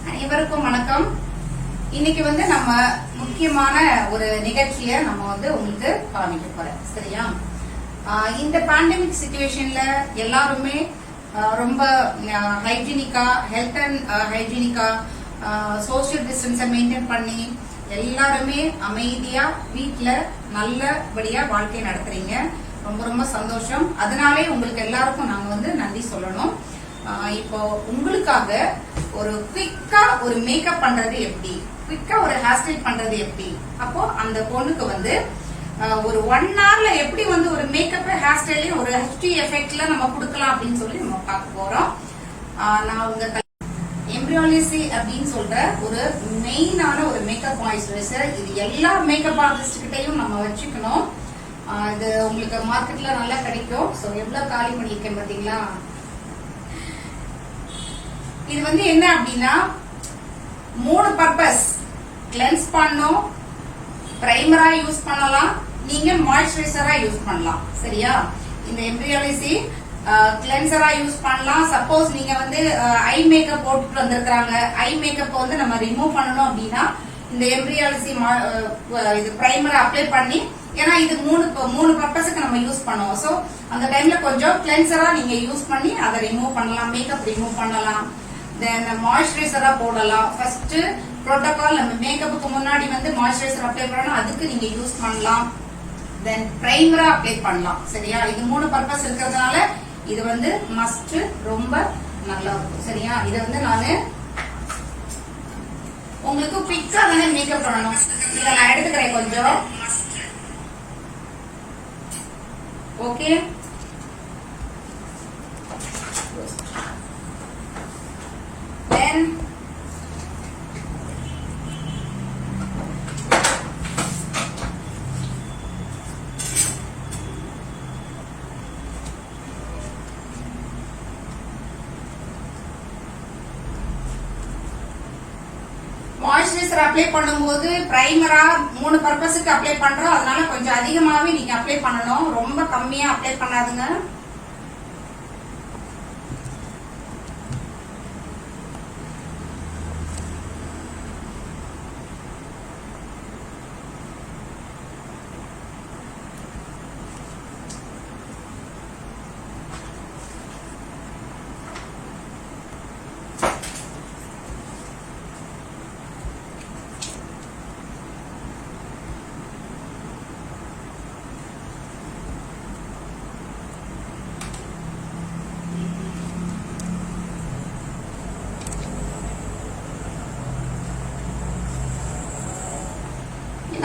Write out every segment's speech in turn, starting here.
அனைவருக்கும் வணக்கம். இன்னைக்கு நம்ம முக்கியமான ஒரு நிகழ்ச்சியை நம்ம உங்களுக்கு காமிக்க போறோம். சரியா? இந்த பேண்டமிக் சிச்சுவேஷன்ல எல்லாருமே ரொம்ப ஹைஜீனிக்கா, ஹெல்த் அண்ட் ஹைஜீனிக்கா, சோசியல் டிஸ்டன்ஸை மெயின்டைன் பண்ணி எல்லாருமே அமைதியா வீட்டுல நல்லபடியா வாழ்க்கை நடத்துறீங்க. ரொம்ப ரொம்ப சந்தோஷம். அதனாலே உங்களுக்கு எல்லாருக்கும் நாங்க நன்றி சொல்லணும். இப்போ உங்களுக்காக ஒரு குவிக்கா ஒரு மேக்கப் பண்றது எப்படி, குவிக்கா ஒரு ஹேர் ஸ்டைல் பண்றது எப்படி, அப்போ அந்த பொண்ணுக்கு ஒரு 1 hourல எப்படி ஒரு மேக்கப் ஹேர் ஸ்டைலையும் ஒரு ஹெச்டி எஃபெக்ட்ல நம்ம கொடுக்கலாம் அப்படின்னு சொல்லி நம்ம பார்க்க போறோம். நான் உங்க எம்ப்ரியாலஜி அப்படின்னு சொல்ற ஒரு மெயினான ஒரு மேக்கப் மாய்ஸ்சரைசர். இது எல்லா மேக்கப் ஆர்டிஸ்ட் கிட்டையும் நம்ம வச்சுக்கணும். இது உங்களுக்கு மார்க்கெட்ல நல்லா கிடைக்கும். சோ எவ்வளவு காலி பண்ணிருக்கேன் பாத்தீங்களா? இது என்ன அப்படின்னா 3 பர்பஸ். கிளென்ஸ் பண்ணணும், பிரைமரா யூஸ் பண்ணலாம், நீங்க மாய்ஸ்சரைசரா யூஸ் பண்ணலாம். சரியா? இந்த எம்ப்ரியாலஜி கிளென்சரா யூஸ் பண்ணலாம். சப்போஸ் நீங்க ஐ மேக்கப் போட்டுட்டு வந்திருக்காங்க, ஐ மேக்கப் நம்ம ரிமூவ் பண்ணணும் அப்படின்னா இந்த எம்ப்ரியாலஜி இது பிரைமரா அப்ளை பண்ணி, ஏன்னா இது 3 பர்பஸுக்கு நம்ம யூஸ் பண்ணுவோம். சோ அந்த டைம்ல கொஞ்சம் கிளென்சரா நீங்க யூஸ் பண்ணி அதை ரிமூவ் பண்ணலாம், மேக்கப் ரிமூவ் பண்ணலாம். தென் மாய்ஸ்சரைசரா போடலாம். ஃபர்ஸ்ட் புரோட்டோகால் நம்ம மேக்கப்புக்கு முன்னாடி மாய்ஸ்சரைசர் அப்ளை பண்ணணும், அதுக்கு நீங்க யூஸ் பண்ணலாம். தென் பிரைமரா அப்ளை பண்ணலாம். சரியா? இது 3 பர்பஸ் இருக்கிறதுனால இது மஸ்ட், ரொம்ப நல்லா இருக்கும். சரியா? இதை நானு உங்களுக்கு குவிக்கா மேக்கப் பண்ணணும். இதை நான் எடுத்துக்கிறேன் கொஞ்சம். ஓகே, தென் மாய்ஸ்சரைசர் அப்ளை பண்ணும்போது பிரைமரா 3 பர்பஸுக்கு அப்ளை பண்றோம். அதனால கொஞ்சம் அதிகமாவே நீங்க அப்ளை பண்ணணும், ரொம்ப கம்மியா அப்ளை பண்ணாதுங்க.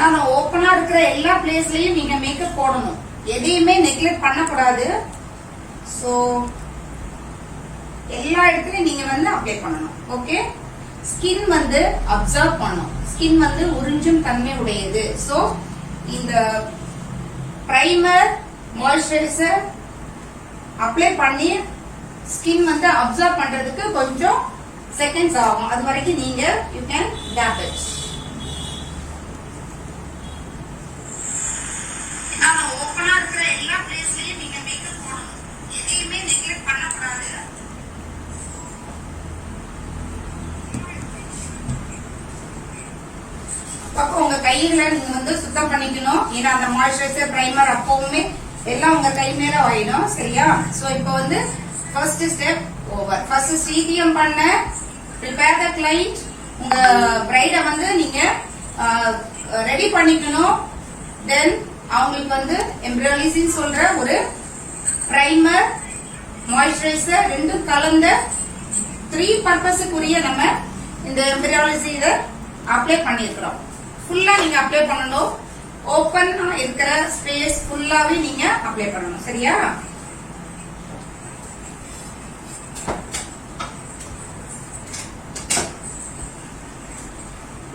நான் ஓப்பனா இருக்கிற எல்லா பிளேஸ்லயும் நீங்க மேக்கப் போடணும், எதையுமே நெக்லெக்ட் பண்ணக்கூடாது. சோ எல்லா இடத்துலயும் நீங்க அப்ளை பண்ணணும். ஓகே, ஸ்கின் அப்சர்வ் பண்ணும். ஸ்கின் உறிஞ்சும் தன்மை உடையது. சோ இந்த பிரைமர் மாய்ஸ்சரைசர் அப்ளை பண்ணி ஸ்கின் அப்சர்வ் பண்றதுக்கு கொஞ்சம் செகண்ட்ஸ் ஆகும். அது வரைக்கும் நீங்க யூ கேன் டேப் இட். ஓப்பனா இருக்கிற எல்லா பிளேஸ்லயும் நீங்க மேக்கப் போடணும், எதையுமே நெக்லெக்ட் பண்ணக்கூடாது. அப்போ உங்க கையில நீங்க சுத்தம் பண்ணிக்கணும். ஏன்னா அந்த மாய்ஸ்சரைசர் பிரைமர் அப்பவுமே எல்லாம் உங்க கை மேல ஆயிடும். சரியா? சோ இப்போ first step over. First CTM பண்ண ப்ரிப்பேர் த கிளைண்ட். உங்க பிரைட நீங்க ரெடி பண்ணிக்கணும். தென் அவங்களுக்கு எம்ப்ரியாலஜி சொல்ற ஒரு பிரைமர் மாய்ஸ்சரைசர் ரெண்டும் கலந்த 3 பர்பஸுக்குரிய நம்ம இந்த எம்ப்ரியாலஜி அப்ளை பண்ணிருக்கிறோம். ஃபுல்லா நீங்க அப்ளை பண்ணணும். ஓபன் இருக்கிற ஸ்பேஸ் ஃபுல்லாவே நீங்க அப்ளை பண்ணணும். சரியா?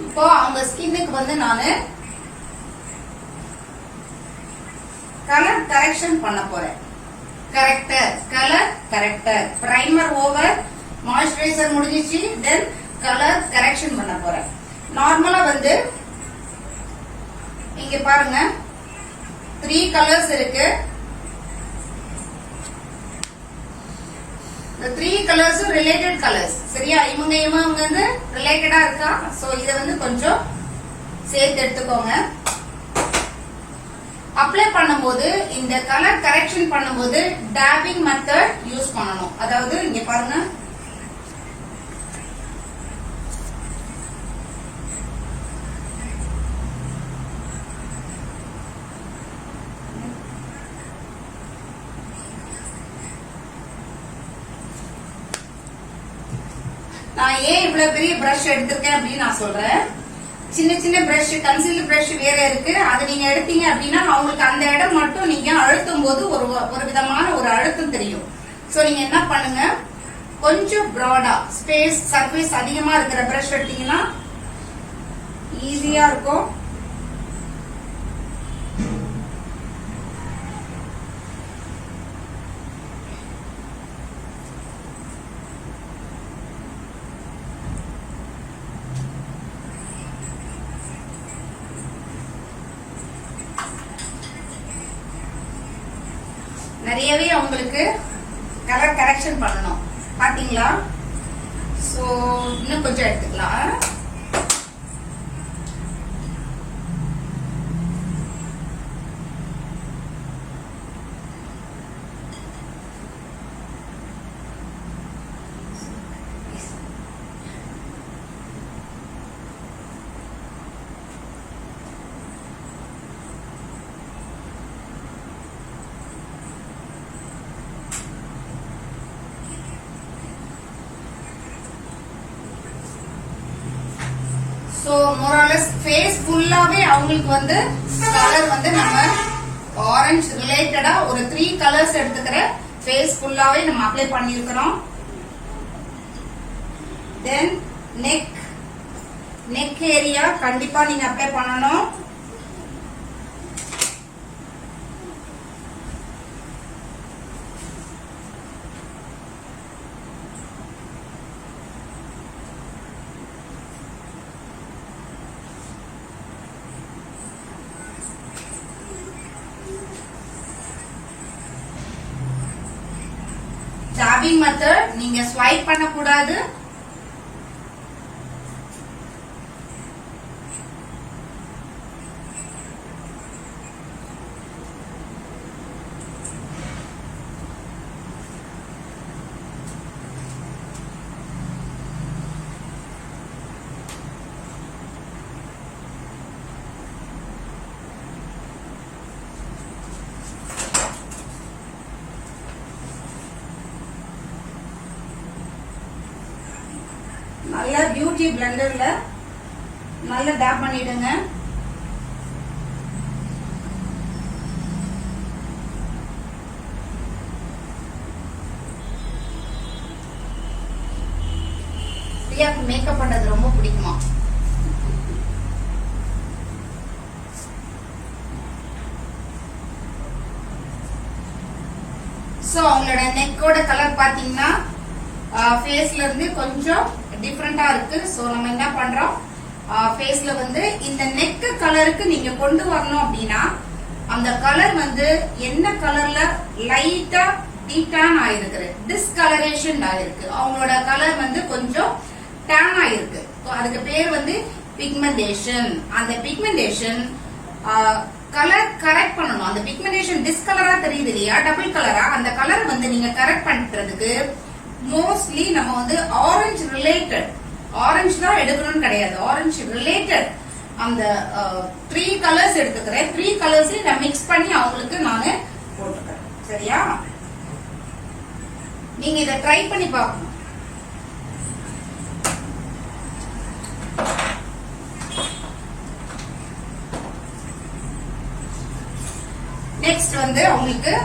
இப்போ அவங்க ஸ்கின்னுக்கு நானு கலர் கரெக்ஷன் பண்ண போறேன். Corrector, colour corrector. Primer over, moisturiser முடிஞ்சிச்சு. தென் கலர் கரெக்ஷன் பண்ண போறேன். நார்மலா இங்க பாருங்க 3 கலர்ஸ் இருக்கு. இந்த 3 கலர்ஸும் ரிலேட்டட் கலர்ஸ். சரியா? இவங்க வந்து ரிலேட்டடா இருக்கா? சோ இத வந்து கொஞ்சம் சேர்த்து எடுத்துக்கோங்க. அப்ளை பண்ணும்போது இந்த கலர் கரெக்ஷன் பண்ணும்போது டேப்பிங் மெத்தட் யூஸ் பண்ணணும். அதாவது இங்க பாருங்க, நான் ஏன் இவ்வளவு பெரிய பிரஷ் எடுத்திருக்கேன் அப்படின்னு நான் சொல்றேன். சின்ன சின்ன பிரஷ், கன்சீலர் பிரஷ் வேற இருக்கு. அது நீங்க எடுத்தீங்க அப்படின்னா அவங்களுக்கு அந்த இடம் மட்டும் நீங்க அழுத்தும் போது ஒரு விதமான ஒரு அழுத்தம் தெரியும். சோ நீங்க என்ன பண்ணுங்க, கொஞ்சம் ப்ராடா ஸ்பேஸ் சர்ஃபேஸ் அதிகமா இருக்கிற பிரஷ் எடுத்தீங்கன்னா ஈஸியா இருக்கும். நிறையவே அவங்களுக்கு கலர் கரெக்ஷன் பண்ணணும். பாத்தீங்களா? சோ இன்னும் கொஞ்சம் எடுத்துக்கலாம். சோ மோரலஸ் ஃபேஸ் ஃபுல்லாவே அவங்களுக்கு வந்து கலர் வந்து நம்ம ஆரஞ்சு ரிலேட்டடா ஒரு 3 கலர்ஸ் எடுத்துக்கிற ஃபேஸ் ஃபுல்லாவே நம்ம அப்ளை பண்ணிருக்கிறோம். தென் நெக் ஏரியா கண்டிப்பா நீங்க அப்ளை பண்ணணும். டேப்பிங் மெத்தட் நீங்க ஸ்வைப் பண்ண கூடாது. நல்ல பியூட்டி பிளெண்டர்ல நல்ல டேப் பண்ணிடுங்க. பிரியாக்கு மேக்கப் பண்றது ரொம்ப பிடிக்குமா? சோ அவங்களோட நெக்கோட கலர் பாத்தீங்கன்னா ஃபேஸ்ல இருந்து கொஞ்சம் டிஃபரெண்டா இருக்கு. சோ நம்ம என்ன பண்றோம், ஃபேஸ்ல வந்து இந்த நெக் கலருக்கு நீங்க கொண்டு வரணும் அப்படின்னா அந்த கலர் வந்து என்ன கலர்ல லைட்டா டீடான் ஆயிருக்கு, டிஸ்கலரேஷன் ஆயிருக்கு. அவங்களோட கலர் வந்து கொஞ்சம் டேன் ஆயிருக்கு. அதுக்கு பேர் வந்து பிக்மெண்டேஷன். அந்த பிக்மெண்டேஷன் கலர் கரெக்ட் பண்ணணும். அந்த பிக்மெண்டேஷன் டிஸ்கலரா தெரியுது இல்லையா, டபுள் கலரா, அந்த கலர் வந்து நீங்க கரெக்ட் பண்றதுக்கு மோஸ்ட்லி நம்ம வந்து ஆரஞ்சு ரிலேட்டட், ஆரஞ்சு தான் எடுக்கணும்னு கிடையாது, ஆரஞ்சு ரிலேட்டட் அந்த 3 கலர்ஸ் எடுத்துக்கிறேன். 3 கலர்ஸையும் நான் மிக்ஸ் பண்ணி அவங்களுக்கு நானு போட்டுக்கிறேன். சரியா? நீங்க இதை ட்ரை பண்ணி பார்க்கணும். நெக்ஸ்ட் வந்து உங்களுக்கு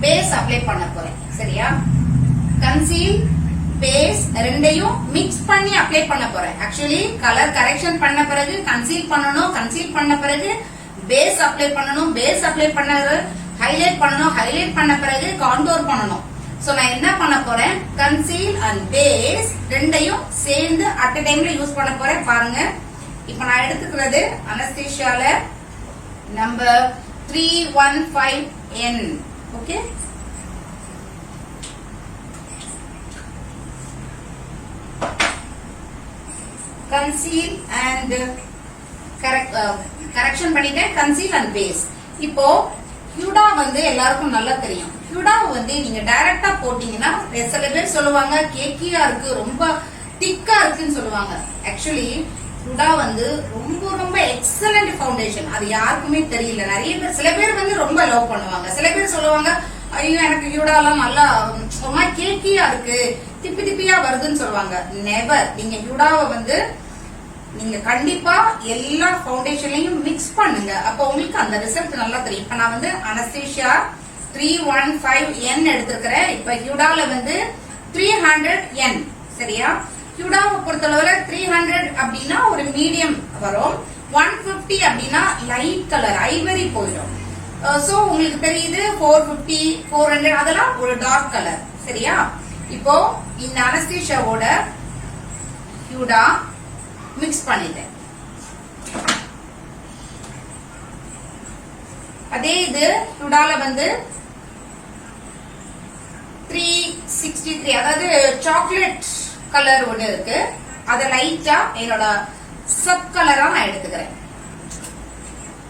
பேஸ் அப்ளை பண்ண போறேன். சரியா? கன்சீல் பேஸ் ரெண்டையும் மிக்ஸ் பண்ணி அப்ளை பண்ண போறேன். ஆக்சுவலி கலர் கரெக்ஷன் பண்ண பிறகு கன்சீல் பண்ணணும், கன்சீல் பண்ண பிறகு பேஸ் அப்ளை பண்ணணும், பேஸ் அப்ளை பண்ண ஹைலைட் பண்ணணும், ஹைலைட் பண்ண பிறகு கான்டோர் பண்ணணும். சோ நான் என்ன பண்ண போறேன், கன்சீல் அண்ட் பேஸ் ரெண்டையும் சேர்ந்து அட் a டைம்ல யூஸ் பண்ண போறேன். பாருங்க, இப்ப நான் எடுத்துக்கிறது அனஸ்தீசியால number 315N. Okay, conceal and correction பண்ணிட்டேன், கன்சீல் அண்ட் பேஸ். இப்போ ஹியூடா வந்து எல்லாருக்கும் நல்லா தெரியும். ஹியூடா வந்து நீங்க டைரக்டா போட்டீங்கன்னா சில பேர் சொல்லுவாங்க கேக்கியா இருக்கு, ரொம்ப திக்கா இருக்குன்னு சொல்லுவாங்க. ஆக்சுவலி ஹியூடா வந்து ரொம்ப ரொம்ப எக்ஸலண்ட் ஃபவுண்டேஷன். அது யாருக்குமே தெரியல. நிறைய பேர், சில பேர் வந்து ரொம்ப லவ் பண்ணுவாங்க, சில பேர் சொல்லுவாங்க ஐயோ எனக்கு ஹியூடாலாம் நல்லா ரொம்ப கேக்கியா இருக்கு, திப்பி திப்பியா வருதுன்னு சொல்லுவாங்க. நெவர். நீங்க ஹியூடாவை வந்து நீங்க கண்டிப்பா எல்லா ஃபவுண்டேஷன்லயும் மிக்ஸ் பண்ணுங்க. அப்ப உங்களுக்கு அந்த ரிசல்ட் நல்லா தெரியும். இப்ப நான் வந்து அனஸ்தீசியா 315N எடுத்திருக்கிறேன். இப்ப ஹியூடால வந்து 300N. சரியா? ஹியூடாவை பொறுத்தளவுல 300 அப்படின்னா ஒரு மீடியம் வரும், 150 அப்படின்னா லைட் கலர் ஐவரி போயிடும். சோ உங்களுக்கு தெரியுது 450 400 அதெல்லாம் ஒரு டார்க் கலர். சரியா? இப்போ இந்த அனஸ்தீசியாவோட ஹியூடா மிக்ஸ் பண்ணிட்டேன். அதே இது ஹியூடால வந்து 363 அதாவது சாக்லேட் கலர் ஒண்ணு இருக்கு. அத லைட்டா என்னோட சப் கலரா நான் எடுத்துக்கிறேன்,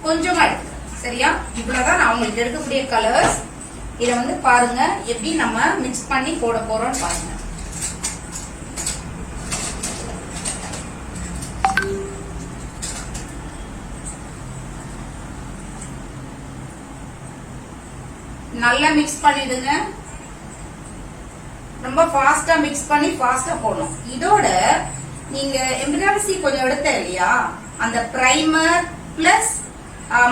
கொஞ்சமா எடுத்துக்கிறேன். சரியா? இவ்வளவுதான் நான் உங்களுக்கு எடுக்கக்கூடிய கலர்ஸ். இத வந்து பாருங்க எப்படி நம்ம மிக்ஸ் பண்ணி போட போறோம் பாருங்க. நல்லா மிக்ஸ் பண்ணிடுங்க. ரொம்ப ஃபாஸ்டா மிக்ஸ் பண்ணி ஃபாஸ்டா போடணும். இதோட நீங்க எம்பினாசி கொஞ்சம் எடுத்த இல்லையா, அந்த பிரைமர் பிளஸ்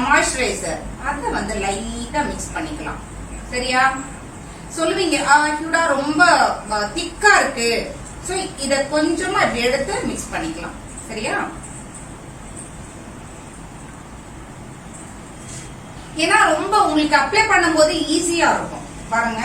மாய்ஸ்சரைசர் அத வந்து லைட்டா மிக்ஸ் பண்ணிக்கலாம். சரியா? சொல்லுவீங்க ஹியூடா ரொம்ப திக்கா இருக்கு, சோ இத கொஞ்சமா இப்படி எடுத்து மிக்ஸ் பண்ணிக்கலாம். சரியா? ஏன்னா ரொம்ப உங்களுக்கு அப்ளை பண்ணும்போது ஈஸியா இருக்கும். பாருங்க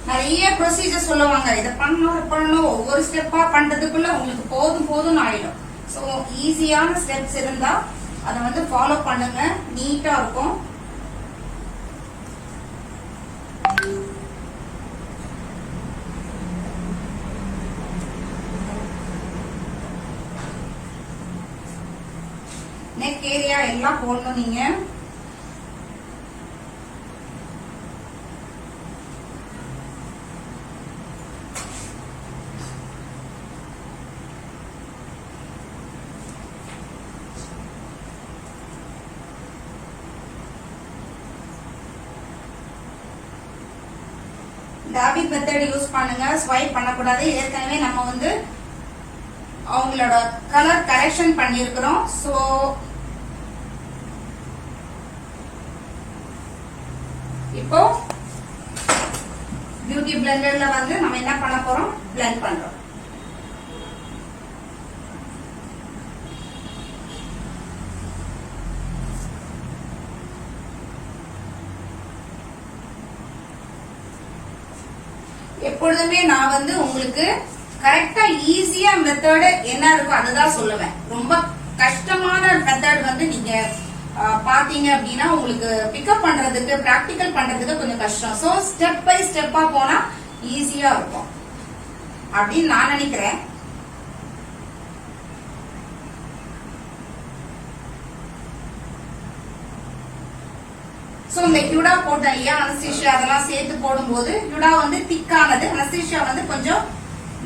நிறைய ப்ரொசீஜர் சொல்லுவாங்க, இதை பண்ணணும் ஒவ்வொரு ஸ்டெப்பா பண்றதுக்குள்ள உங்களுக்கு போதும் ஆயிடும். சோ ஈஸியான ஸ்டெப்ஸ் இருந்தா அதை வந்து ஃபாலோ பண்ணுங்க, நீட்டா இருக்கும். நெக் ஏரியா எல்லாம் போடணும் நீங்க. டாபிக் மெத்தட் யூஸ் பண்ணுங்க, ஸ்வைப் பண்ணக்கூடாது. ஏற்கனவே நம்ம வந்து அவங்களோட கலர் கரெக்ஷன் பண்ணிருக்கிறோம். சோ இப்போ பியூட்டி பிளெண்டர்ல வந்து நம்ம என்ன பண்ண போறோம், பிளெண்ட் பண்றோம். எப்பொழுதுமே நான் வந்து உங்களுக்கு கரெக்டா ஈஸியா மெத்தட் என்ன இருக்கோ அதுதான் சொல்லுவேன். ரொம்ப கஷ்டமான மெத்தட் வந்து நீங்க பாத்தீங்க அப்படின்னா உங்களுக்கு பிக்கப் பண்றதுக்கு, பிராக்டிக்கல் பண்றதுக்கு கொஞ்சம் கஷ்டம். சோ ஸ்டெப் பை ஸ்டெப்பா போனா ஈஸியா இருக்கும் அப்படின்னு நான் நினைக்கிறேன். சோ இந்த ஹியூடா போட்ட இல்லையா அனஸ்தீஷியா அதெல்லாம் சேர்த்து போடும்போது ஹியூடா வந்து திக்கானது, அனஸ்தீஷியா வந்து கொஞ்சம்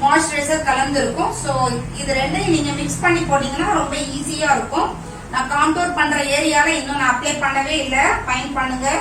மாய்ஸ்சரைசர் கலந்து இருக்கும். சோ இது ரெண்டையும் நீங்க மிக்ஸ் பண்ணி போட்டீங்கன்னா ரொம்ப ஈஸியா இருக்கும். நான் கான்டூர் பண்ற ஏரியால இன்னும் நான் அப்ளை பண்ணவே இல்லை, ஃபைன் பண்ணுங்க.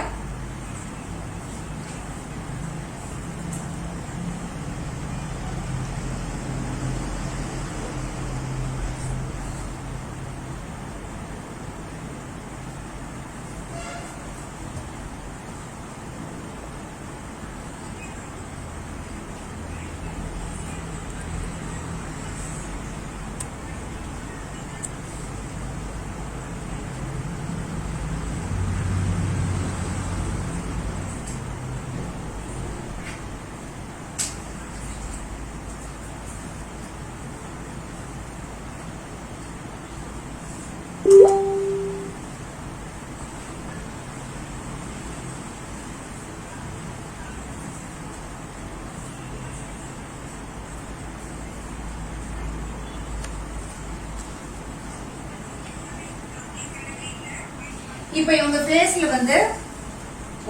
இப்ப இவங்க ஃபேஸ்ல வந்து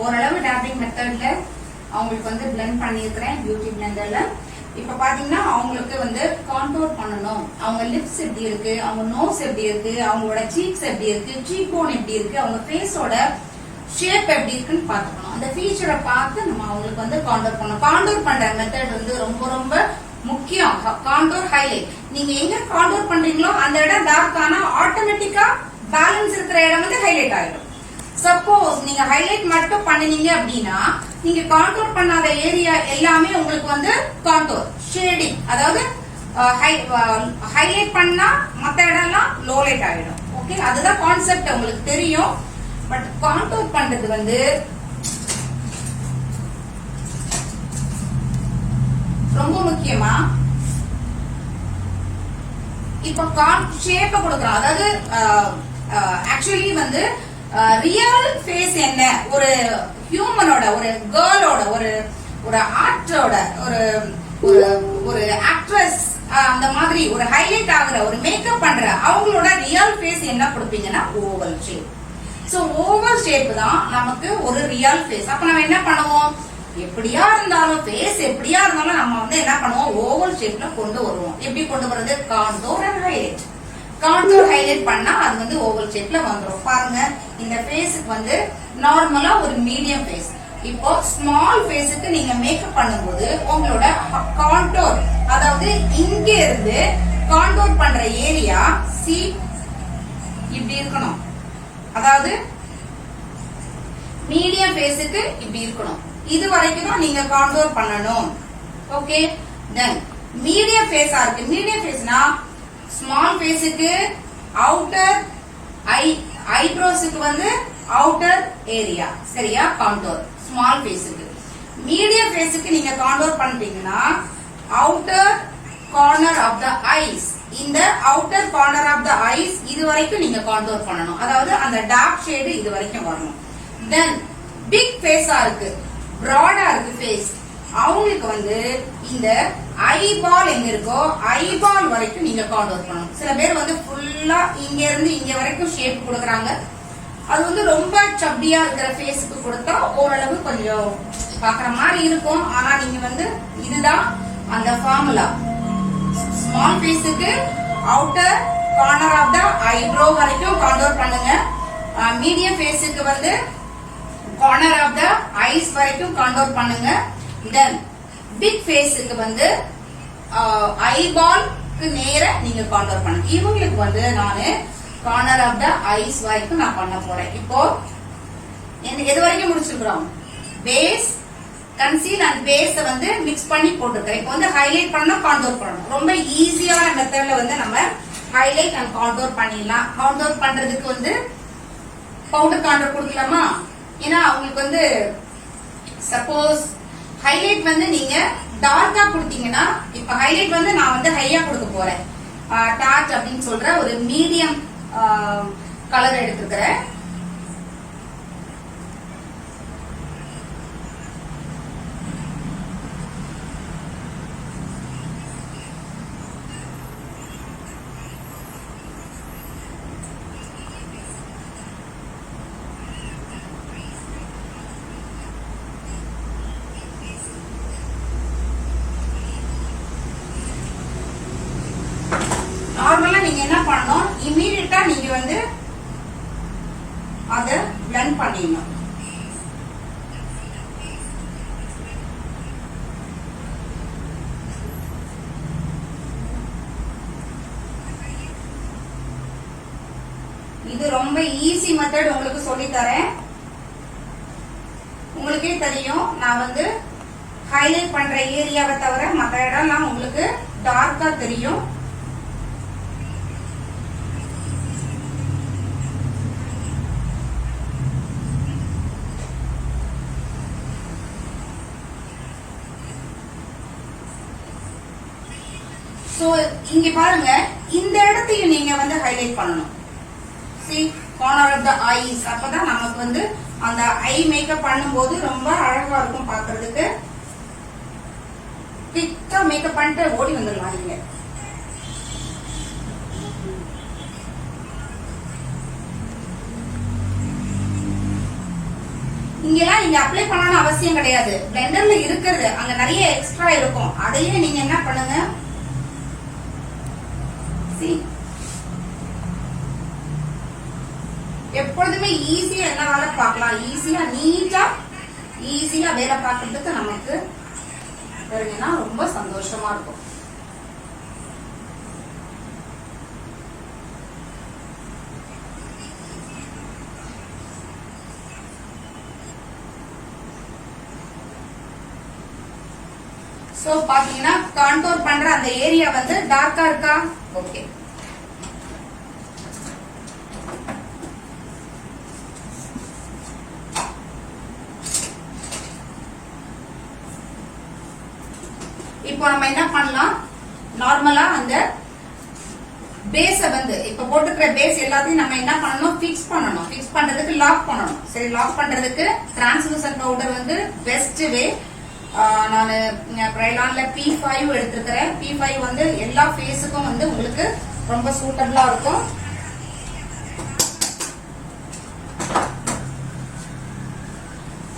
ஓரளவு டேப்பிங் மெத்தட்ல அவங்களுக்கு வந்து பிளெண்ட் பண்ணிருக்கிறேன் பியூட்டி பிளெண்டர்ல. இப்ப பாத்தீங்கன்னா அவங்களுக்கு வந்து கான்டூர் பண்ணணும். அவங்க லிப்ஸ் எப்படி இருக்கு, அவங்க நோஸ் எப்படி இருக்கு, அவங்களோட சீக்ஸ் எப்படி இருக்கு, சீக் போன் எப்படி இருக்கு, அவங்க ஃபேஸோட ஷேப் எப்படி இருக்குன்னு பாத்துக்கணும். அந்த ஃபீச்சரை பார்த்து நம்ம அவங்களுக்கு வந்து கான்டூர் பண்ணணும். கான்டூர் பண்ற மெத்தட் வந்து ரொம்ப ரொம்ப முக்கியம். கான்டூர் ஹைலைட், நீங்க எங்க கான்டூர் பண்றீங்களோ அந்த இடம் டார்க் ஆனா ஆட்டோமேட்டிக்கா பேலன்ஸ் இருக்கிற இடம் வந்து ஹைலைட் ஆயிடும். சப்போஸ் நீங்க ஹைலைட் மட்டும் பண்ணினீங்க அப்படின்னா நீங்க கான்டூர் பண்ணாத ஏரியா எல்லாமே உங்களுக்கு வந்து கான்டூர் ஷேடிங், அதாவது ஹைலைட் பண்ணா மத்த இடம்லாம் லோலைட் ஆயிடும். ஓகே, அதுதான் கான்செப்ட் உங்களுக்கு தெரியும். பட் கான்டூர் பண்றது வந்து ரொம்ப முக்கியமா. இப்ப ஷேப்ப கொடுக்கறோம், அதாவது ஆக்சுவலி வந்து ரியல் ஃபேஸ் என்ன, ஒரு ஹியூமனோட, ஒரு கேர்ளோட, ஒரு ஆர்டோட, ஒரு ஆக்ட்ரஸ், அந்த மாதிரி ஒரு ஹைலைட் ஆகுற, ஒரு மேக்கப் பண்ற அவங்களோட ரியல் ஃபேஸ் என்ன கொடுப்பீங்கன்னா oval shape. So oval shape தான் நமக்கு ஒரு ரியல் ஃபேஸ். அப்ப நம்ம என்ன பண்ணுவோம், எப்படியா இருந்தாலும் ஃபேஸ் எப்படியா இருந்தாலும் நம்ம வந்து என்ன பண்ணுவோம், ஓவல் ஷேப்ல கொண்டு வருவோம். எப்படி கொண்டு வர்றது, contour and highlight. Contour highlight பண்ணா அது வந்து ஓவல் ஷேப்ல வந்துடும். பாருங்க, இந்த ஃபேஸுக்கு வந்து நார்மலா ஒரு மீடியம் ஃபேஸ். இப்போ ஸ்மால் ஃபேஸுக்கு நீங்க மேக்கப் பண்ணும்போது உங்களோட கான்டூர், அதாவது இங்க இருந்து கான்டூர் பண்ற ஏரியா சி இப்படி இருக்கணும். அதாவது மீடியம் ஃபேஸுக்கு இப்படி இருக்கணும். இது வரைக்கும் தான் நீங்க கான்டூர் பண்ணணும். ஓகே, தென் மீடியம் ஃபேஸா இருக்கு. மீடியம் ஃபேஸ்னா ஸ்மால் ஃபேஸுக்கு அவுட்டர் ஐப்ரோஸுக்கு வந்து அவுட்டர் ஏரியா, சரியா, கான்டூர் ஸ்மால் ஃபேஸுக்கு. மீடியம் ஃபேஸுக்கு நீங்க கான்டூர் பண்றீங்கன்னா outer corner of the eyes, இந்த outer corner of the eyes இது வரைக்கும் நீங்க கான்டூர் பண்ணணும். அதாவது அந்த டார்க் ஷேடு இது வரைக்கும் வரணும். தென் பிக் ஃபேஸா இருக்கு, பிராடா இருக்கு ஃபேஸ், அவங்களுக்கு வந்து இந்த ஐபால் எங்க இருக்கோ ஐபால் வரைக்கும் நீங்க கான்டூர் பண்ணணும். சில பேர் வந்து ஃபுல்லா இங்க இருந்து இங்க வரைக்கும் ஷேப் கொடுக்கறாங்க. அது வந்து ரொம்ப சப்பியா இருக்கிற ஃபேஸுக்கு கொடுத்தா ஓரளவு கொஞ்சம் பாக்குற மாதிரி இருக்கும். ஆனா நீங்க வந்து இதுதான் அந்த ஃபார்முலா. ஸ்மால் ஃபேஸுக்கு outer corner of the eyebrow வரைக்கும் கான்டூர் பண்ணுங்க. மீடியம் ஃபேஸுக்கு வந்து கார்னர் ஆஃப் த ஐஸ் வரைக்கும் கான்டூர் பண்ணுங்க. தென் பிக் ஃபேஸுக்கு வந்து ஐபால்க்கு நேர நீங்க கான்டூர் பண்ணுங்க. இவங்களுக்கு வந்து நானு கார்னர் ஆஃப் த ஐஸ் வரைக்கும் நான் பண்ண போறேன். இப்போ எது வரைக்கும் முடிச்சிருக்கிறோம், பேஸ், கன்சீல் அண்ட் பேஸ் வந்து மிக்ஸ் பண்ணி போட்டுருக்கேன். இப்போ வந்து ஹைலைட் பண்ணா கான்டூர் பண்ணணும். ரொம்ப ஈஸியான மெத்தட்ல வந்து நம்ம ஹைலைட் அண்ட் கான்டூர் பண்ணிடலாம். கான்டூர் பண்றதுக்கு வந்து பவுடர் கான்டூர் கொடுக்கலாமா, ஏன்னா அவங்களுக்கு வந்து சப்போஸ் ஹைலைட் வந்து நீங்க டார்க்கா கொடுத்தீங்கன்னா, இப்ப ஹைலைட் வந்து நான் வந்து ஹையா கொடுக்க போறேன். டார்ச் அப்படின்னு சொல்ற ஒரு மீடியம் கலர் எடுத்துக்கிறேன். பண்ணணும், இமீடியட்டா நீங்க வந்து அத பிளெண்ட் பண்ணிடணும். இது ரொம்ப ஈஸி மெத்தட், உங்களுக்கு சொல்லி தரேன். உங்களுக்கே தெரியும், நான் வந்து ஹைலைட் பண்ற ஏரியாவை தவிர மற்ற இடம்லாம் உங்களுக்கு டார்க்கா தெரியும். சோ இங்க பாருங்க, இந்த இடத்தையும் நீங்க வந்து ஹைலைட் பண்ணணும். See, corner of the eyes. அப்பதான் நமக்கு வந்து அந்த ஐ மேக்கப் பண்ணும்போது ரொம்ப அழகா இருக்கும் பாக்குறதுக்கு. குயிக்கா மேக்கப் பண்ணிட்டு ஓடி வந்துடலாம் நீங்க. இங்கெல்லாம் நீங்க அப்ளை பண்ணணும்னு அவசியம் கிடையாது. பிளெண்டர்ல இருக்கிறது அங்க நிறைய எக்ஸ்ட்ரா இருக்கும், அதையே நீங்க என்ன பண்ணுங்க, எப்பொழுதுமே ஈஸியா என்ன வேலை பார்க்கலாம், ஈஸியா நீட்டா ஈஸியா வேலை பார்க்கறதுக்கு நமக்கு தெரியும்னா ரொம்ப சந்தோஷமா இருக்கும். சோ பாத்தீங்கன்னா கான்டூர் பண்ற அந்த ஏரியா வந்து டார்க்கா இருக்கா? ஓகே. இப்போ நம்ம என்ன பண்ணலாம், நார்மலா அந்த பேஸ வந்து இப்ப போட்டுக்கிற பேஸ் எல்லாத்தையும் நம்ம என்ன பண்ணணும், பிக்ஸ் பண்ணணும். பிக்ஸ் பண்றதுக்கு லாக் பண்ணணும். சரி, லாக் பண்றதுக்கு டிரான்ஸ்லூசன்ட் பவுடர் வந்து பெஸ்ட் வே. நான் கிரைலான்ல P5 எடுத்துக்கிறேன். P5 வந்து எல்லா ஃபேஸுக்கும் வந்து உங்களுக்கு ரொம்ப சூட்டபிளா இருக்கும்.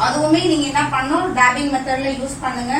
அதுவுமே நீங்க என்ன பண்ணணும், டேபிங் மெத்தட்ல யூஸ் பண்ணுங்க.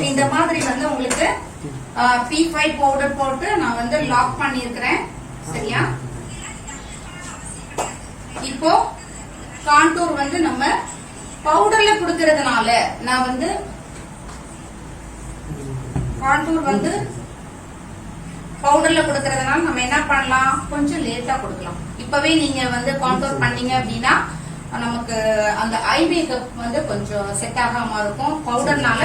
இந்த மாதிரி வந்து உங்களுக்கு P5 பவுடர் போட்டு நான் வந்து லாக் பண்ணிருக்கிறேன். சரியா? இப்போ கான்டூர் வந்து நம்ம பவுடர்ல கொடுக்கறதுனால நான் வந்து கான்டூர் வந்து பவுடர்ல கொடுக்கறதுனால நம்ம என்ன பண்ணலாம், கொஞ்சம் லேட்டா கொடுக்கலாம். இப்பவே நீங்க வந்து கான்டூர் பண்ணீங்க அப்படின்னா நமக்கு அந்த ஐ மேக்கப் வந்து கொஞ்சம் செட் ஆகாம இருக்கும். பவுடர்னால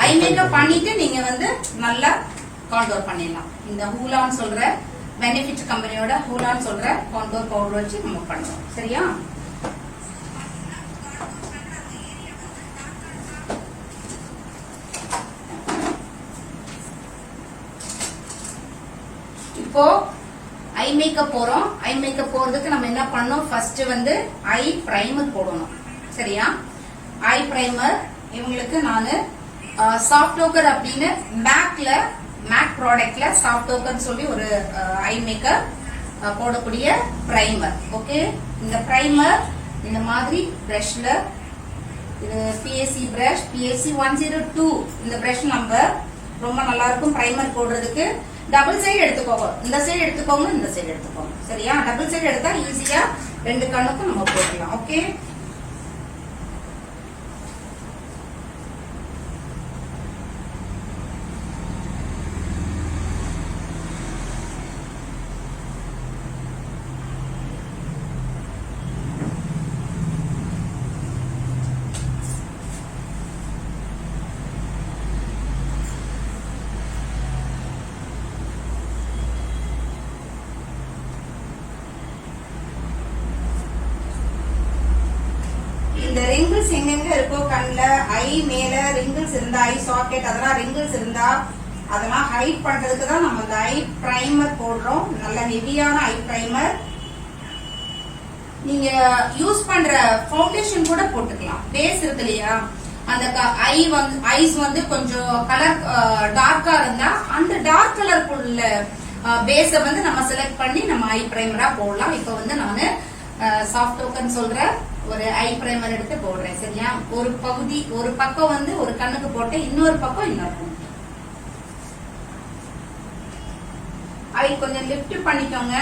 ஐ மேக்கப் பண்ணிட்டு நீங்க வந்து நல்லா கான்டூர் பண்ணிடலாம். இந்த ஹூலான்னு சொல்ற பெனிஃபிட் கம்பெனியோட ஹூலான்னு சொல்ற கான்டூர் பவுடர் வச்சு நம்ம பண்ணுவோம். சரியா? இப்போ ஐ மேக்கப் போறோம். ஐ மேக்கப் போறதுக்கு நம்ம என்ன பண்ணணும், ஃபர்ஸ்ட் வந்து ஐ பிரைமர் போடணும். சரியா? ஐ பிரைமர் இவங்களுக்கு நானு சாஃப்ட் டோக்கர் அப்படின்னு மேக் ப்ராடக்ட்ல சாஃப்ட் டோக்கர் சொல்லி ஒரு ஐ மேக்கப் போடக்கூடிய பிரைமர். ஓகே, இந்த பிரைமர் இந்த மாதிரி பிரஷ்ல, இது PSC பிரஷ் PSC 102 இந்த பிரஷ் நம்பர் ரொம்ப நல்லா இருக்கும் பிரைமர் போடுறதுக்கு. டபுள் சைடு எடுத்துக்கோங்க, இந்த சைடு எடுத்துக்கோங்க, இந்த சைடு எடுத்துக்கோங்க. சரியா? டபுள் சைடு எடுத்தா ஈஸியா ரெண்டு கண்ணுக்கும் நம்ம போடலாம். ஓகே, இந்த ரிங்கிள்ஸ் எங்கெங்க இருக்கோ கண்ணுல, ஐ மேல ரிங்கிள்ஸ் இருந்தா, ஐ சாக்கெட் அதெல்லாம் ரிங்கிள்ஸ் இருந்தா அதெல்லாம் ஹைட் பண்றதுக்கு தான் நம்ம இந்த ஐ பிரைமர் போடுறோம். நல்ல ஹெவியான ஐ பிரைமர். நீங்க யூஸ் பண்ற ஃபவுண்டேஷன் கூட போட்டுக்கலாம். பேஸ் இருக்கு இல்லையா, அந்த ஐஸ் வந்து கொஞ்சம் கலர் டார்க்கா இருந்தா அந்த டார்க் கலருக்குள்ள பேஸ வந்து நம்ம செலக்ட் பண்ணி நம்ம ஐ பிரைமரா போடலாம். இப்ப வந்து நானு சாஃப்ட் டோக்கன் சொல்ற ஒரு ஐ பிரைமர் எடுத்து போடுறேன். சரியா, ஒரு பகுதி ஒரு பக்கம் வந்து ஒரு கண்ணுக்கு போட்டு இன்னொரு பக்கம் இன்னொரு ஐ கொஞ்சம் லிஃப்ட் பண்ணிக்கோங்க.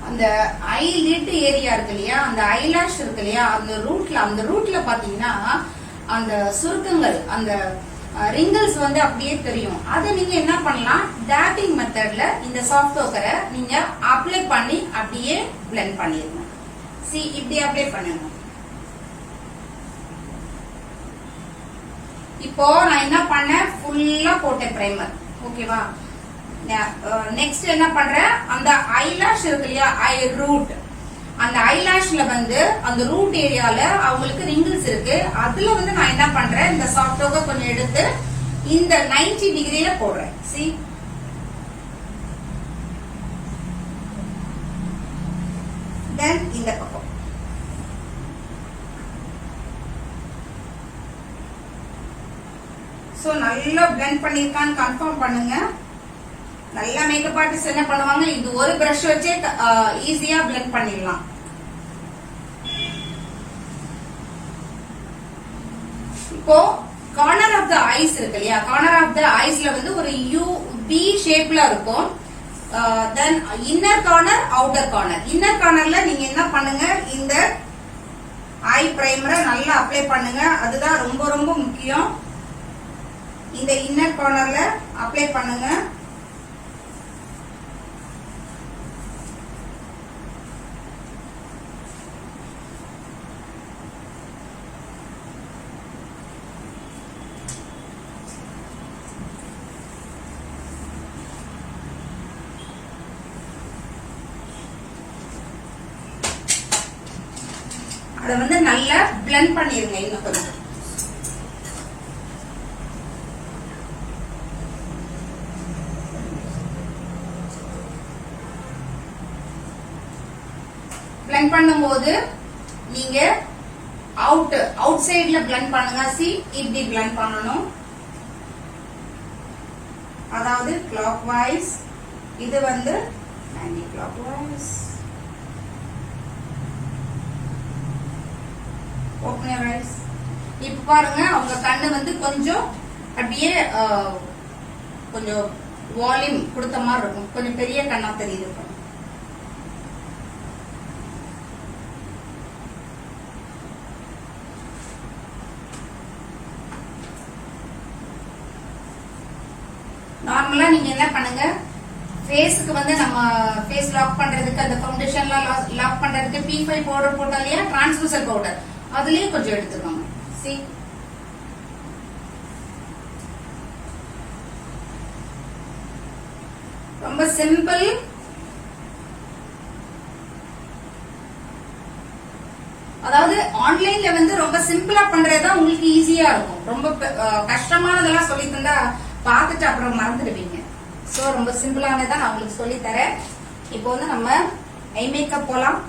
அந்த ஐ லிட் ஏரியா இருக்கு இல்லையா, அந்த ஐலாஷ் இருக்கு இல்லையா, அந்த ரூட்ல பாத்தீங்கன்னா அந்த சுருக்கங்கள், அந்த ரிங்கிள்ஸ் வந்து அப்படியே தெரியும். அதை நீங்க என்ன பண்ணலாம், டேப்பிங் மெத்தட்ல இந்த சாஃப்ட் டோக்கரை நீங்க அப்ளை பண்ணி அப்படியே பிளெண்ட் பண்ணிருங்க. இப்படி அப்ளை பண்ணுங்க. இப்போ நான் என்ன பண்ணேன், ஃபுல்லா போட்டேன் பிரைமர். ஓகேவா, நெக்ஸ்ட் என்ன பண்றேன், அந்த ஐலாஷ் இருக்கு இல்லையா, ஐ ரூட், அந்த ஐலாஷ்ல வந்து அந்த ரூட் ஏரியால அவங்களுக்கு ரிங்கிள்ஸ் இருக்கு. அதுல வந்து நான் என்ன பண்றேன், இந்த சாஃப்ட் டோக்கர் கொஞ்சம் எடுத்து இந்த 90 டிகிரில போடுறேன். தென் இந்த பக்கம் சோ நல்லா பிளெண்ட் பண்ணிருக்கான்னு கன்ஃபார்ம் பண்ணுங்க. நல்லா மேக்கப் ஆர்டிஸ்ட் என்ன பண்ணுவாங்க, இது ஒரு பிரஷ் வச்சே ஈஸியா பிளெண்ட் பண்ணிடலாம். இப்போ கார்னர் ஆஃப் த ஐஸ் இருக்கு இல்லையா, கார்னர் ஆஃப் த ஐஸ்ல வந்து ஒரு யூ பி ஷேப்ல இருக்கும். தென் inner corner, outer corner. Inner கார்னர்ல நீங்க என்ன பண்ணுங்க, இந்த ஐ பிரைமரை நல்லா அப்ளை பண்ணுங்க. அதுதான் ரொம்ப ரொம்ப முக்கியம். இந்த இன்னர் கார்னர்ல அப்ளை பண்ணுங்க. அதை வந்து நல்லா பிளெண்ட் பண்ணிருங்க. இன்னும் கொஞ்சம் பிளெண்ட் பண்ணும்போது நீங்க அவுட் சைட்ல பிளெண்ட் பண்ணுங்க. இப்படி பிளெண்ட் பண்ணணும். அதாவது கிளாக் வைஸ், இது வந்து ஆன்டி கிளாக் வைஸ். இப்ப பாருங்க, அவங்க கண்ணு வந்து கொஞ்சம் அப்படியே கொஞ்சம் வால்யூம் கொடுத்த மாதிரி இருக்கும். கொஞ்சம் பெரிய கண்ணா தெரியுது. நார்மலா நீங்க என்ன பண்ணுங்க, ஃபேஸ்க்கு வந்து நம்ம ஃபேஸ் லாக் பண்றதுக்கு, அந்த ஃபவுண்டேஷன்ல லாக் பண்றதுக்கு P5 பவுடர் போட்டோம் இல்லையா, டிரான்ஸ்லூசர் பவுடர், அதுலயே கொஞ்சம் எடுத்துக்கோங்க. ரொம்ப சிம்பிள். அதாவது ஆன்லைன்ல வந்து ரொம்ப சிம்பிளா பண்றதுதான் உங்களுக்கு ஈஸியா இருக்கும். ரொம்ப கஷ்டமானதெல்லாம் சொல்லி தந்தா பார்த்துட்டு அப்புறம் மறந்துடுவீங்க. சோ ரொம்ப சிம்பிளானதான் நான் உங்களுக்கு சொல்லி தரேன். இப்போ வந்து நம்ம ஐ மேக்கப் போலாம்.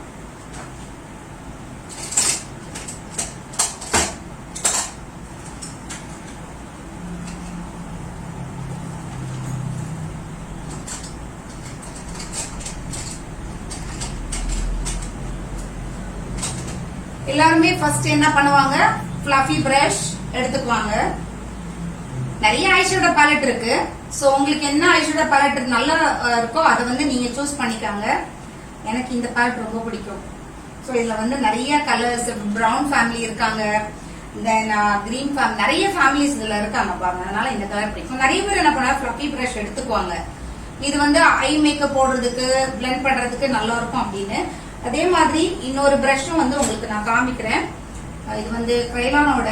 எல்லாருமே ஃபர்ஸ்ட் என்ன பண்ணுவாங்க, ஃப்ளஃபி பிரஷ் எடுத்துக்குவாங்க. நிறைய ஐஷேடோ பேலட் இருக்கு. சோ உங்களுக்கு என்ன ஐஷேடோ பேலட் நல்லா இருக்கோ அதை வந்து நீங்க சூஸ் பண்ணிக்காங்க. எனக்கு இந்த பேலட் ரொம்ப பிடிக்கும். சோ இதுல வந்து நிறைய கலர்ஸ், பிரவுன் ஃபேமிலி இருக்காங்க, தென் கிரீன் ஃபேமிலி, நிறைய ஃபேமிலிஸ் இதுல இருக்காங்க பாருங்க. அதனால இந்த கலர் பிடிக்கும். நிறைய பேர் என்ன பண்ணா ஃப்ளஃபி பிரஷ் எடுத்துக்குவாங்க. இது வந்து ஐ மேக்கப் போடுறதுக்கு, பிளெண்ட் பண்றதுக்கு நல்லா இருக்கும் அப்படின்னு. அதே மாதிரி இன்னொரு பிரஷும் வந்து உங்களுக்கு நான் காமிக்கிறேன். இது வந்து கிரைலானோட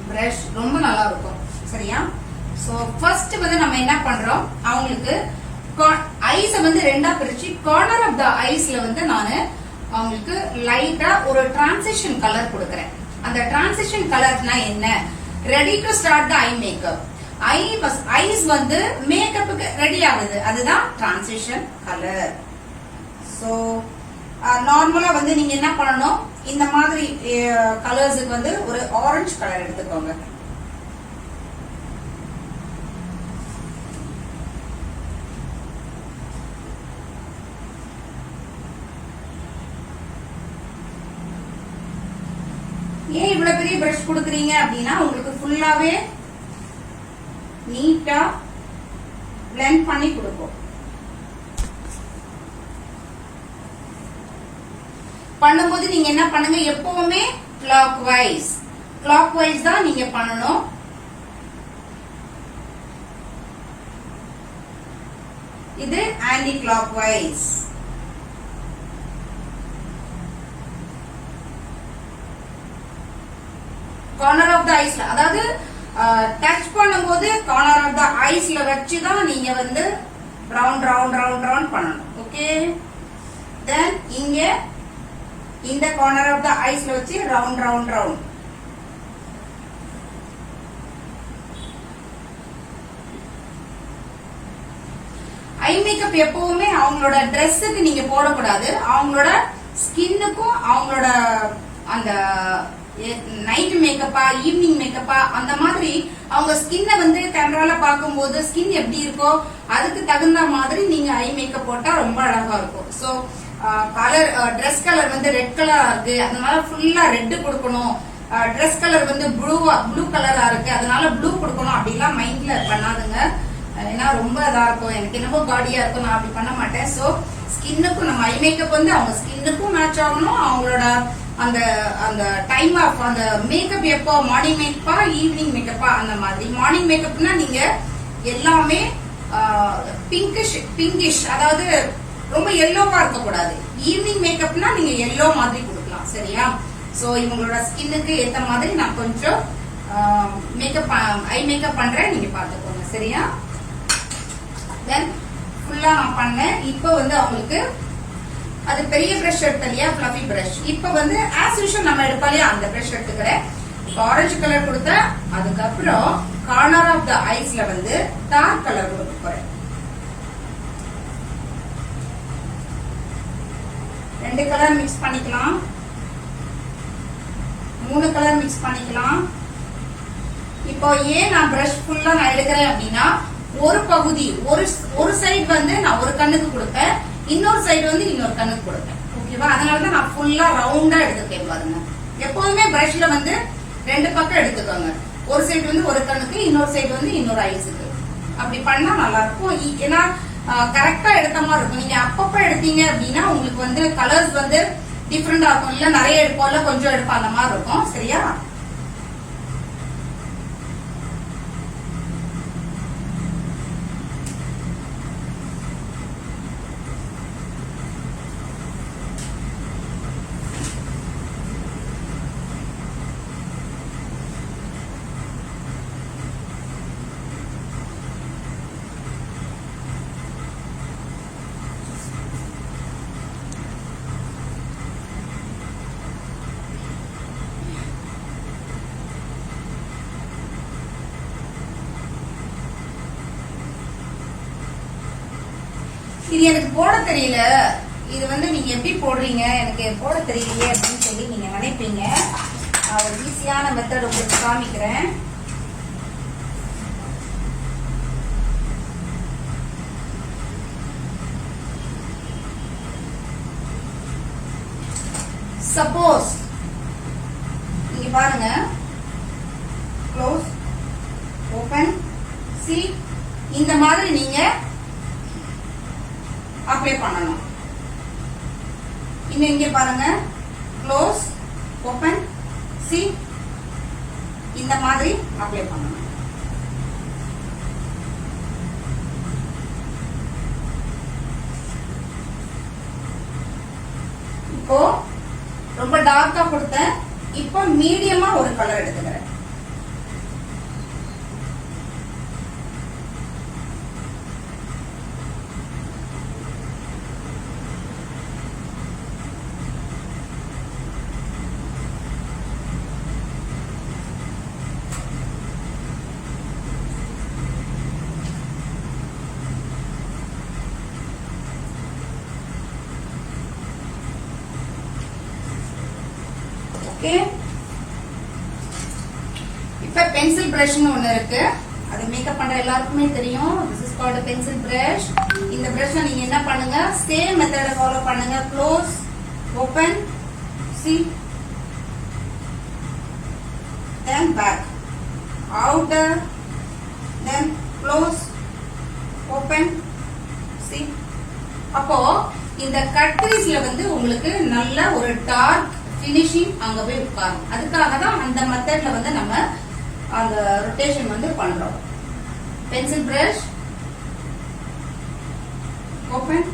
பிரஷ் ரொம்ப நல்லா இருக்கும். சரியா? சோ ஃபர்ஸ்ட் வந்து நம்ம என்ன பண்றோம், அவங்களுக்கு ஐஸ வந்து ரெண்டா பிரிச்சு கார்னர் ஆஃப் த ஐஸ்ல வந்து நானு அவங்களுக்கு லைட்டா ஒரு டிரான்சிஷன் கலர் கொடுக்கறேன். அந்த டிரான்சிஷன் கலர்னா என்ன, ready to start the eye makeup. Eyes வந்து மேக்கப்புக்கு ரெடி ஆகுது, அதுதான் டிரான்சிஷன் கலர். சோ நார்மலா வந்து நீங்க என்ன பண்ணணும், இந்த மாதிரி கலர்ஸுக்கு வந்து ஒரு ஆரஞ்சு கலர் எடுத்துக்கோங்க. ஏன் இவ்வளவு பெரிய பிரஷ் கொடுக்குறீங்க அப்படின்னா உங்களுக்கு ஃபுல்லாவே நீட்டா பிளெண்ட் பண்ணி கொடுக்கும். பண்ணும்போது நீங்க என்ன பண்ணுங்க, எப்பவுமே கிளாக் வைஸ் தான் நீங்க பண்ணணும். இது anticlockwise. Corner of the ஐஸ்ல, அதாவது டச் பண்ணும்போது கார்னர் ஆஃப் த ஐஸ்ல வச்சுதான் நீங்க வந்து ரவுண்ட் ரவுண்ட் ரவுண்ட் ரவுண்ட் பண்ணணும். ஓகே, தென் இங்க இந்த கார்னர் ஆஃப் த ஐஸ்ல வச்சு round round round. Eye makeup எப்பவுமே அவங்களோட ட்ரெஸ்ஸுக்கு நீங்க போடக்கூடாது, அவங்களோட ஸ்கின்னுக்கும் அவங்களோட அந்த நைட் மேக்கப்பா ஈவினிங் மேக்கப்பா அந்த மாதிரி அவங்க ஸ்கின்னை வந்து கேமரால பார்க்கும்போது ஸ்கின் எப்படி இருக்கோ அதுக்கு தகுந்த மாதிரி நீங்க ஐ மேக்கப் போட்டா ரொம்ப அழகா இருக்கும். சோ கலர், ட்ரெஸ் கலர் வந்து ரெட் கலரா இருக்கு, அதனால ஃபுல்லா ரெட் கொடுக்கணும். ட்ரெஸ் கலர் வந்து ப்ளூ கலரா இருக்கு, அதனால ப்ளூ கொடுக்கணும் அப்படிலாம் மைண்ட்ல பண்ணாதுங்க. ஏன்னா ரொம்ப இதா இருக்கும், எனக்கு என்னமோ காடியா இருக்கும், நான் அப்படி பண்ண மாட்டேன். சோ ஸ்கின்னுக்கும் நம்ம ஐ மேக்கப் வந்து அவங்க ஸ்கின்னுக்கும் மேட்ச் ஆகணும். அவங்களோட அந்த அந்த டைம் ஆஃப் அந்த மேக்கப் எப்போ, மார்னிங் மேக்கப்பா ஈவினிங் மேக்கப்பா அந்த மாதிரி. மார்னிங் மேக்கப்னா நீங்க எல்லாமே பிங்கிஷ், அதாவது ரொம்ப எல்லோவா இருக்கக்கூடாது. ஈவினிங் மேக்கப்னா நீங்க எல்லோ மாதிரி கொடுக்கலாம். சரியா? சோ இவங்களோட ஸ்கின்னுக்கு ஏத்த மாதிரி நான் கொஞ்சம் மேக்கப் ஐ மேக்கப் பண்றேன், நீங்க பாத்துக்கோங்க. சரியா? தென் ஃபுல்லா நான் பண்ணேன். இப்போ வந்து அவங்களுக்கு அது பெரிய பிரஷ் எடுத்த இல்லையா, ஃப்ளஃபி பிரஷ். இப்ப வந்து ஆஸ் யூஷுவல் நம்ம எடுப்போம் இல்லையா, அந்த பிரஷ் எடுத்துக்கிறேன். ஆரஞ்சு கலர் கொடுத்த, அதுக்கப்புறம் கார்னர் ஆஃப் த ஐஸ்ல வந்து டார்க் கலர் கொடுக்க போறேன். 2 கலர் மிக்ஸ் பண்ணிக்கலாம், 3 கலர் மிக்ஸ் பண்ணிக்கலாம். இப்போ ஏன் நான் பிரஷ் ஃபுல்லா நான் எடுக்கிறேன் அப்படின்னா, ஒரு பகுதி ஒரு சைடு வந்து நான் ஒரு கண்ணுக்கு கொடுப்பேன், இன்னொரு சைடு வந்து இன்னொரு கண்ணுக்கு கொடுப்பேன். ஓகேவா? அதனாலதான் நான் ஃபுல்லா ரவுண்டா எடுத்துக்கேன். பாருங்க, எப்போதுமே பிரஷ்ல வந்து 2 பக்கம் எடுத்துக்கோங்க. ஒரு சைடு வந்து ஒரு கண்ணுக்கு, இன்னொரு சைடு வந்து இன்னொரு ஐஸுக்கு. அப்படி பண்ணா நல்லா இருக்கும். ஏன்னா கரெக்டா எடுத்த மாதிரி இருக்கும். நீங்க அப்பப்ப எடுத்தீங்க அப்படின்னா உங்களுக்கு வந்து கலர்ஸ் வந்து டிஃப்ரெண்டா இருக்கும். இல்ல நிறைய எடுப்போம், இல்ல கொஞ்சம் எடுப்போம், அந்த மாதிரி இருக்கும். சரியா? இது எனக்கு போட தெரியல, இது வந்து நீங்க எப்படி போடுறீங்க, எனக்கு போட தெரியலையே அப்படின்னு சொல்லி நீங்க நினைப்பீங்க. ஒரு ஈஸியான மெத்தட் உங்களுக்கு காமிக்கிறேன். சப்போஸ் நீங்க பாருங்க, க்ளோஸ், ஓபன், சி, இந்த மாதிரி நீங்க அப்ளை பண்ணணும். இன்னும் இங்க பாருங்க, க்ளோஸ், ஓபன், சி, இந்த மாதிரி அப்ளை பண்ணணும். இப்போ ரொம்ப டார்க்கா கொடுத்தேன், இப்போ மீடியமா ஒரு கலர் எடுத்துக்கிறேன். ஓகே, இப்ப பென்சில் பிரஷ்னு ஒண்ணு இருக்கு, அது மேக்கப் பண்ற எல்லாருக்குமே தெரியும். This is called pencil brush. இந்த பிரஷ்ல நீங்க என்ன பண்ணுங்க, சேம் மெத்தட ஃபாலோ பண்ணுங்க. Close, open, C, then back, outer, then close, open, see. அப்போ இந்த கட்ரீஸ்ல வந்து உங்களுக்கு நல்ல ஒரு டார்க் ஃபினிஷிங் அங்க போய் உட்காரும். அதுக்காக தான் அந்த மெத்தட்ல வந்து நம்ம அந்த ரொட்டேஷன் வந்து பண்றோம். Pencil brush, open,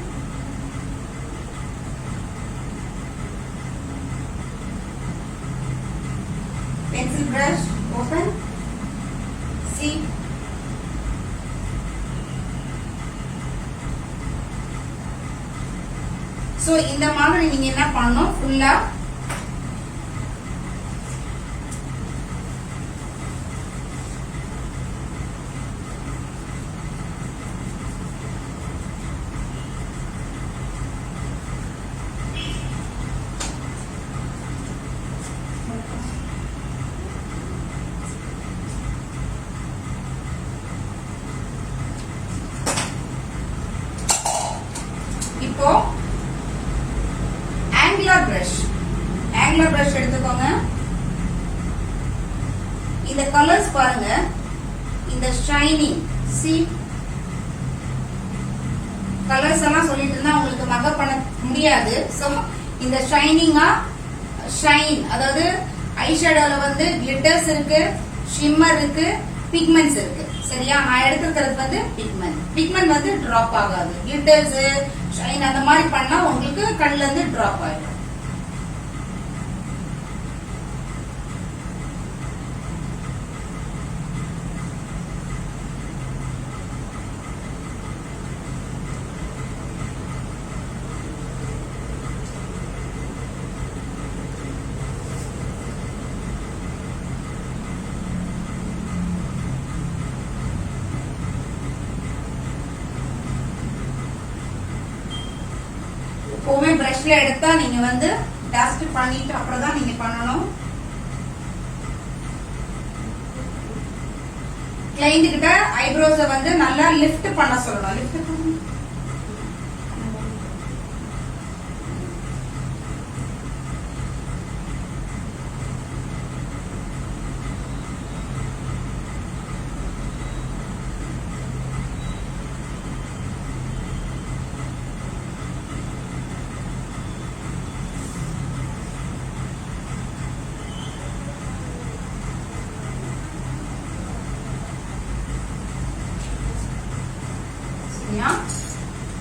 pencil brush, open, C, so இந்த மாதிரி நீங்க என்ன பண்ணணும், ஃபுல்லா இப்போ ஆங்குலர் பிரஷ் எடுத்துக்கோங்க. இந்த கலர்ஸ் பாருங்க, இந்த ஷைனிங், சி, கலர்ஸ் எல்லாம் சொல்லிட்டு இருந்தா உங்களுக்கு மகப் பண்ண முடியாது. சோ இந்த ஷைனிங்கா, ஷைன், அதாவது ஐஷேடோல வந்து கிளிட்டர்ஸ் இருக்கு, ஷிம்மர் இருக்கு, பிக்மெண்ட்ஸ் இருக்கு. சரியா, நான் எடுத்துக்கிறது வந்து பிக்மெண்ட் வந்து டிராப் ஆகாது. கிளிட்டர்ஸ், ஷைன் அந்த மாதிரி பண்ணா உங்களுக்கு கண்ணுல இருந்து டிராப் ஆயிடும். எப்பவுமே பிரஷ்ல எடுத்தா நீங்க வந்து டஸ்ட் பண்ணிட்டு அப்புறம் தான் நீங்க பண்ணணும். கிளைண்ட் கிட்ட ஐப்ரோஸ வந்து நல்லா லிஃப்ட் பண்ண சொல்லணும். லிஃப்ட் பண்ண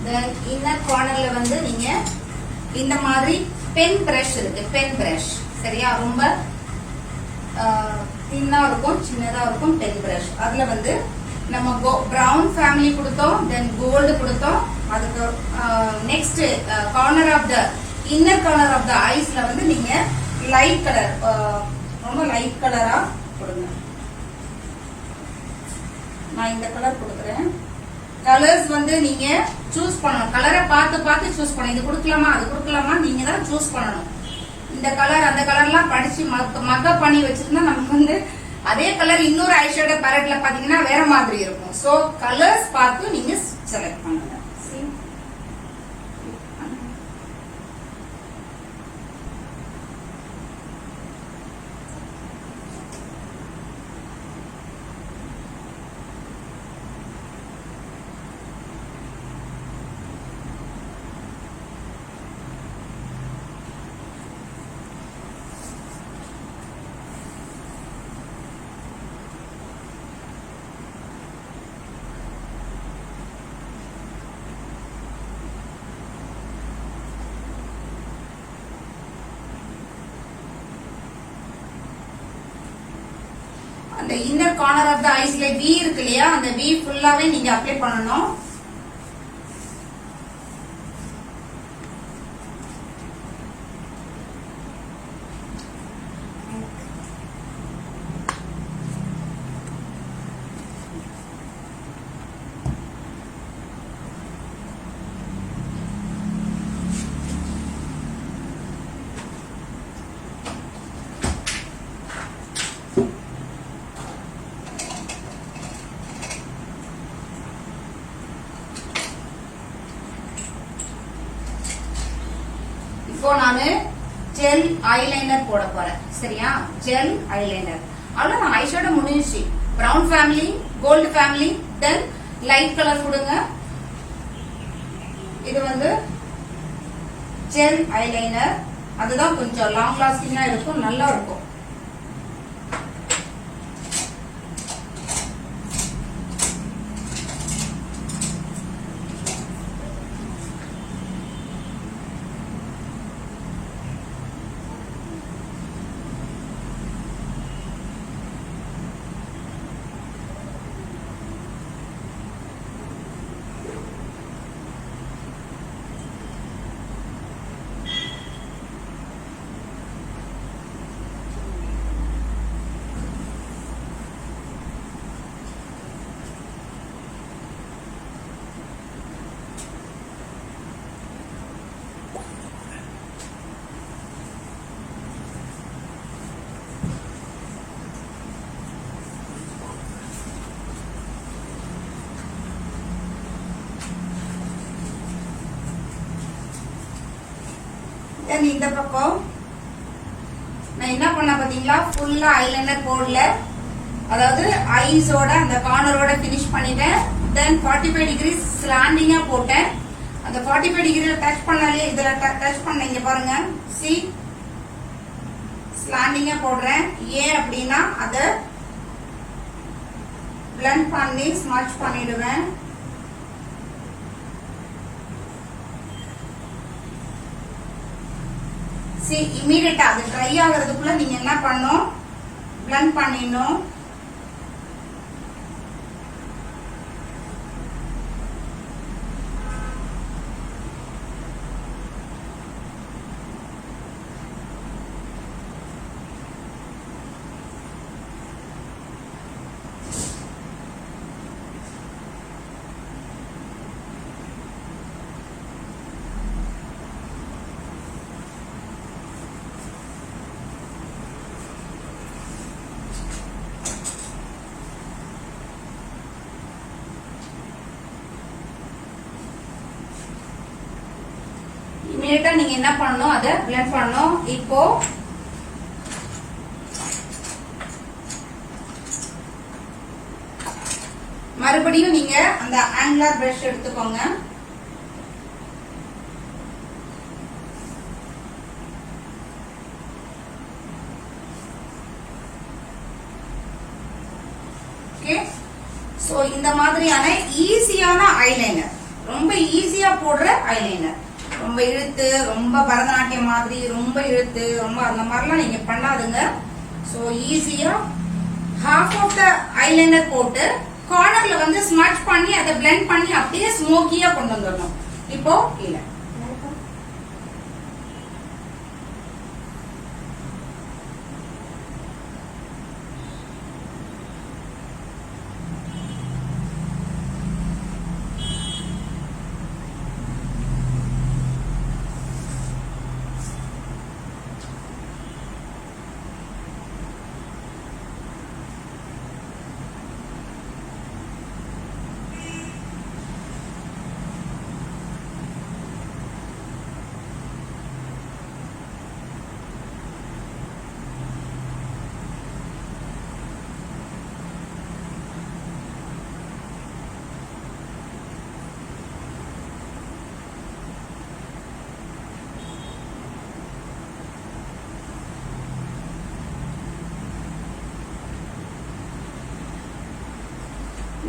தென் இன்னர் கார்னர்ல வந்து நீங்க இந்த மாதிரி பென் பிரஷ் இருக்கு, பென் பிரஷ். சரியா, ரொம்ப தின்னா இருக்கும், சின்னதா இருக்கும் பென் பிரஷ். அதுல வந்து நம்ம பிரவுன் ஃபேமிலி கொடுத்தோம், தென் கோல்டு கொடுத்தோம். அதுக்கு next corner of the inner corner of the ஐஸ்ல வந்து நீங்க லைட் கலர், ரொம்ப லைட் கலரா கொடுங்க. நான் இந்த கலர் கொடுக்குறேன். கலர்ஸ் வந்து நீங்க சூஸ் பண்ணணும். கலரை பார்த்து பார்த்து சூஸ் பண்ணணும். இது கொடுக்கலாமா, அது கொடுக்கலாமா, நீங்க தான் சூஸ் பண்ணணும். இந்த கலர் அந்த கலர்லாம் படிச்சு மக்கப் பண்ணி வச்சிருந்தா நமக்கு வந்து அதே கலர் இன்னொரு ஐஷேடோ பேலட்ல பாத்தீங்கன்னா வேற மாதிரி இருக்கும். சோ கலர்ஸ் பார்த்து நீங்க செலக்ட் பண்ணுங்க. அந்த இன்னர் கார்னர் ஆஃப் த ஐஸ்ல வி இருக்கு இல்லையா, அந்த வி ஃபுல்லாவே நீங்க அப்ளை பண்ணணும். இப்போ நானு ஜெல் ஐலைனர் போட போறேன். சரியா, ஜெல் ஐலைனர். அவ்வளவு நான் ஐஷேடோ முடிஞ்சிச்சு. Brown family, gold family, then light colour கொடுங்க. இது வந்து ஜெல் ஐலைனர். அதுதான் கொஞ்சம் லாங் லாஸ்டிங்கா இருக்கும், நல்லா இருக்கும். இந்த பக்கம் நான் என்ன பண்ண பாத்தீங்களா, ஃபுல்லா ஐலைனர் போடல. அதாவது ஐஸோட அந்த கார்னரோட பினிஷ் பண்ணிட்டேன். தென் 45 டிகிரி ஸ்லாண்டிங்கா போட்டேன். அந்த 45 டிகிரில டச் பண்ணாலே இதுல டச் பண்ண இங்க பாருங்க, சி ஸ்லாண்டிங்கா போடுறேன். ஏன் அப்படின்னா அத பிளெண்ட் பண்ணி ஸ்மட்ச் பண்ணிடுவேன். இமீடியட்டா அது ட்ரை ஆகிறதுக்குள்ள நீங்க என்ன பண்ணணும், பிளெண்ட் பண்ணிடணும். இமீடியட்டா நீங்க என்ன பண்ணணும், அதை பிளெண்ட் பண்ணணும். இப்போ மறுபடியும் நீங்க அந்த ஆங்குலர் பிரஷ் எடுத்துக்கோங்க. ஓகே, சோ இந்த மாதிரியான ஈஸியான ஐலைனர், ரொம்ப ஈஸியா போடுற ஐலைனர். ரொம்ப இழுத்து, ரொம்ப பரதநாட்டியம் மாதிரி ரொம்ப இழுத்து, ரொம்ப அந்த மாதிரிலாம் நீங்க பண்ணாதுங்க. சோ ஈஸியா ஹாஃப் ஆஃப் த ஐலைனர் போட்டு கார்னர்ல வந்து ஸ்மட்ச் பண்ணி அதை பிளெண்ட் பண்ணி அப்படியே ஸ்மோக்கியா கொண்டு வந்துடணும். இப்போ இல்ல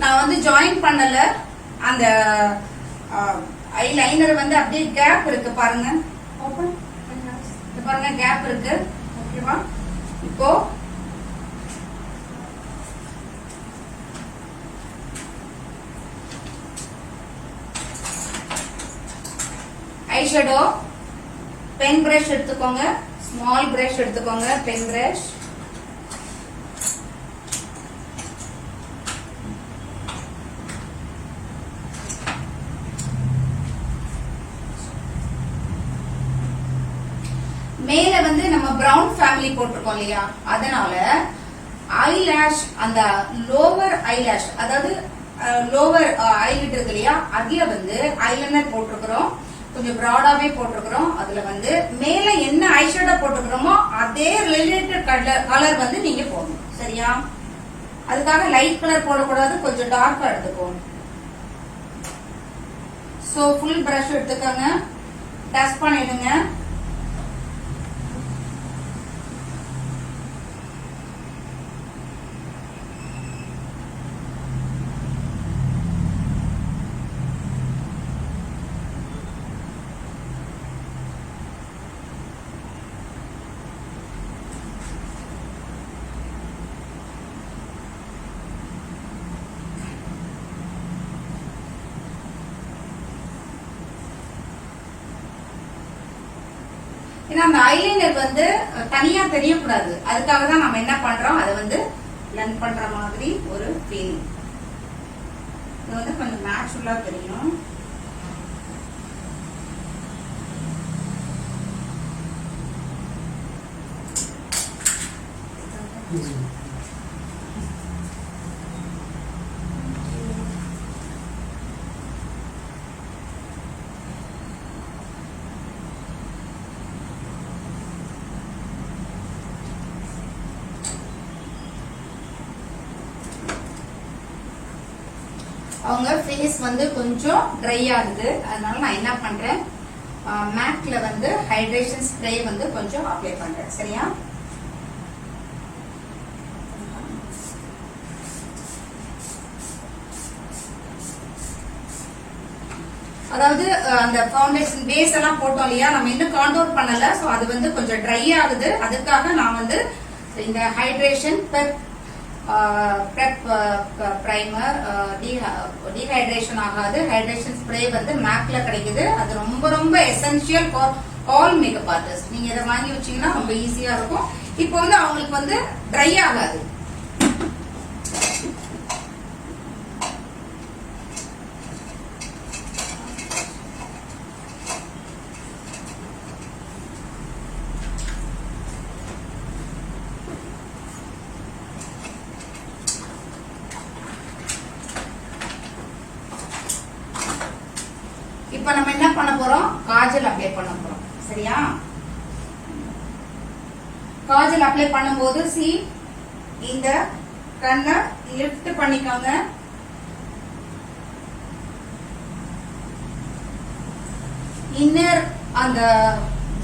நான் வந்து ஜாயின் பண்ணல. அந்த ஐலைனர் வந்து அப்படியே கேப் இருக்கு பாருங்க, ஓபன் பாருங்க, கேப் இருக்கு. ஓகேவா, இப்போ ஐஷேடோ பென் பிரஷ் எடுத்துக்கோங்க, ஸ்மால் பிரஷ் எடுத்துக்கோங்க, பென் பிரஷ். மேல வந்து நம்ம பிரவுன் ஃபேமிலி போட்டிருக்கோம் இல்லையா, அதனால ஐலாஷ் அந்த லோவர் ஐலாஷ் அதாவது லோவர் ஐலிட் இருக்கு இல்லையா, அதுல வந்து ஐலைனர் போட்டிருக்கிறோம், கொஞ்சம் பிராடாவே போட்டிருக்கிறோம். அதுல வந்து மேல என்ன ஐஷேடோ போட்டிருக்கிறோமோ அதே ரிலேட்டட் கலர் வந்து நீங்க போடணும். சரியா? அதுக்காக லைட் கலர் போடக்கூடாது, கொஞ்சம் டார்க்கா எடுத்துக்கோங்க. சோ ஃபுல் பிரஷ் எடுத்துக்கோங்க, டஸ்ட் பண்ணிடுங்க. ஏன்னா அந்த ஐலைனர் வந்து தனியா தெரியக்கூடாது, அதுக்காக தான் நம்ம என்ன பண்றோம், அதை வந்து பிளெண்ட் பண்ற மாதிரி ஒரு ஃபீலிங். இது வந்து கொஞ்சம் நேச்சுரலா தெரியும். அவங்க ஃபேஸ் வந்து கொஞ்சம் ட்ரை ஆகுது, அதனால நான் என்ன பண்றேன், மேக்ல வந்து ஹைட்ரேஷன் ஸ்ப்ரே வந்து கொஞ்சம் அப்ளை பண்றேன். சரியா? அதாவது அந்த ஃபவுண்டேஷன் பேஸ் எல்லாம் போட்டோம் இல்லையா, நம்ம இன்னும் கான்டோர் பண்ணல, சோ அது வந்து கொஞ்சம் ட்ரை ஆகுது. அதுக்காக நான் வந்து இந்த ஹைட்ரேஷன் பிரைமர் டீஹைட்ரேஷன் ஆகாது ஹைட்ரேஷன் ஸ்ப்ரே வந்து மேக்ல கிடைக்குது. அது ரொம்ப ரொம்ப essential for all makeup artist. நீங்க இதை வாங்கி வச்சீங்கன்னா ரொம்ப ஈஸியா இருக்கும். இப்போ வந்து அவங்களுக்கு வந்து ட்ரை ஆகாது. இப்ப நம்ம என்ன பண்ண போறோம், காஜல் அப்ளை பண்ண போறோம். சரியா? காஜல் அப்ளை பண்ணும்போது இந்த கண்ணை லிஃப்ட் பண்ணிக்கோங்க. இன்னர் அந்த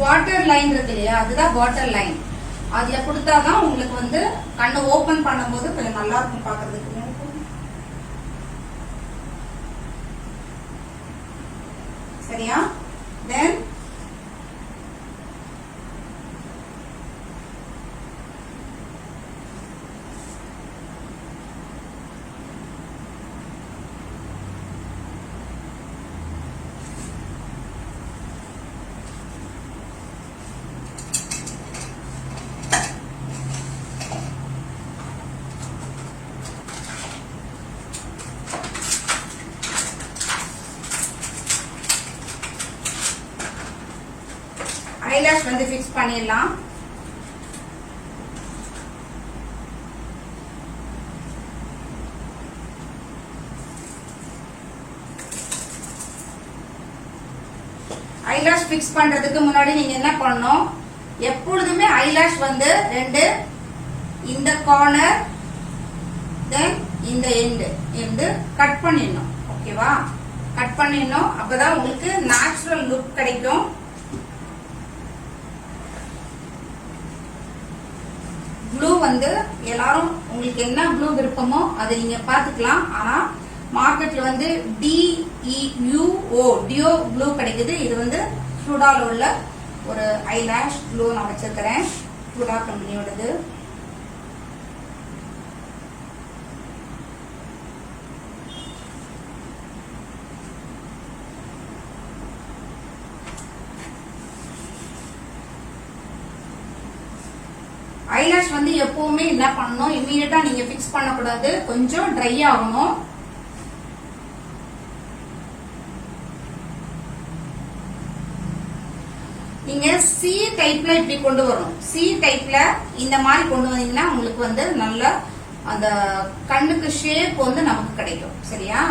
வாட்டர் லைன் இருக்கு இல்லையா, அதுதான் வாட்டர் லைன். அதுல கொடுத்தாதான் உங்களுக்கு வந்து கண்ணை ஓபன் பண்ணும்போது கொஞ்சம் நல்லா இருக்கும் பாக்குறதுக்கு. சரியா? தென் ஐலாஷ் வந்து ஃபிக்ஸ் பண்ணிடலாம். ஐலாஷ் ஃபிக்ஸ் பண்றதுக்கு முன்னாடி நீங்க என்ன பண்ணணும், எப்பொழுதுமே ஐலாஷ் வந்து ரெண்டு, இந்த கார்னர் தென் இந்த எண்ட் இருந்து கட் பண்ணிடணும். ஓகேவா? கட் பண்ணிடணும், அப்பதான் உங்களுக்கு நேச்சுரல் லுக் கிடைக்கும். ப்ளூ வந்து எல்லாரும் உங்களுக்கு என்ன ப்ளூ விருப்பமோ அதை நீங்க பாத்துக்கலாம். ஆனா மார்க்கெட்ல வந்து டியோ ப்ளூ கிடைக்குது. இது வந்து ஃப்ளூடால உள்ள ஒரு ஐலாஷ் ப்ளூ நான் வச்சிருக்கிறேன், ஃப்ளூடா கம்பெனியோடது. ஐலாஷ் வந்து எப்பவுமே என்ன பண்ணணும், இமீடியட்டா நீங்க பிக்ஸ் பண்ணக்கூடாது, கொஞ்சம் ட்ரை ஆகணும். நீங்க சி டைப்ல இப்படி கொண்டு வரணும். சி டைப்ல இந்த மாதிரி கொண்டு வந்தீங்கன்னா உங்களுக்கு வந்து நல்ல அந்த கண்ணுக்கு ஷேப் வந்து நமக்கு கிடைக்கும். சரியா?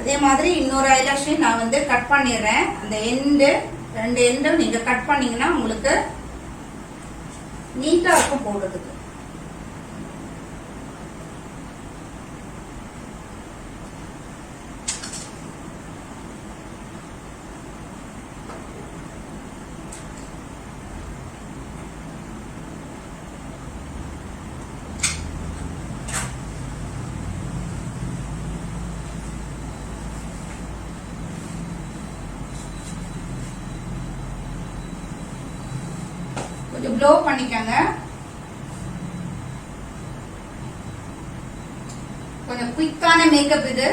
அதே மாதிரி இன்னொரு ஐலாஷையும் நான் வந்து கட் பண்ணிடுறேன். அந்த எண்டு, ரெண்டு எண்டும் நீங்க கட் பண்ணீங்கன்னா உங்களுக்கு நீட்டா இருக்கும் போடுறதுக்கு. கொஞ்சம் ப்ளோ பண்ணிக்கங்க. கொஞ்சம் குயிக்கான மேக்கப் இது.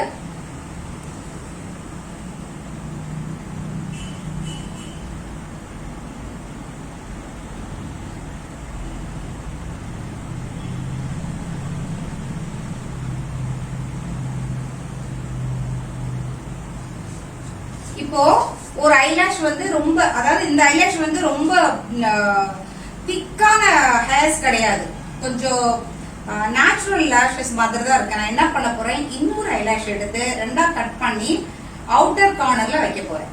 இப்போ ஒரு ஐலாஷ் வந்து ரொம்ப, அதாவது இந்த ஐலாஷ் வந்து ரொம்ப திக்கான ஹேர்ஸ் கிடையாது, கொஞ்சம் நேச்சுரல் லேஷஸ் மாதிரி தான் இருக்கு. நான் என்ன பண்ண போறேன், இன்னொரு ஐலாஷ் எடுத்து ரெண்டா கட் பண்ணி அவுட்டர் கார்னர்ல வைக்க போறேன்.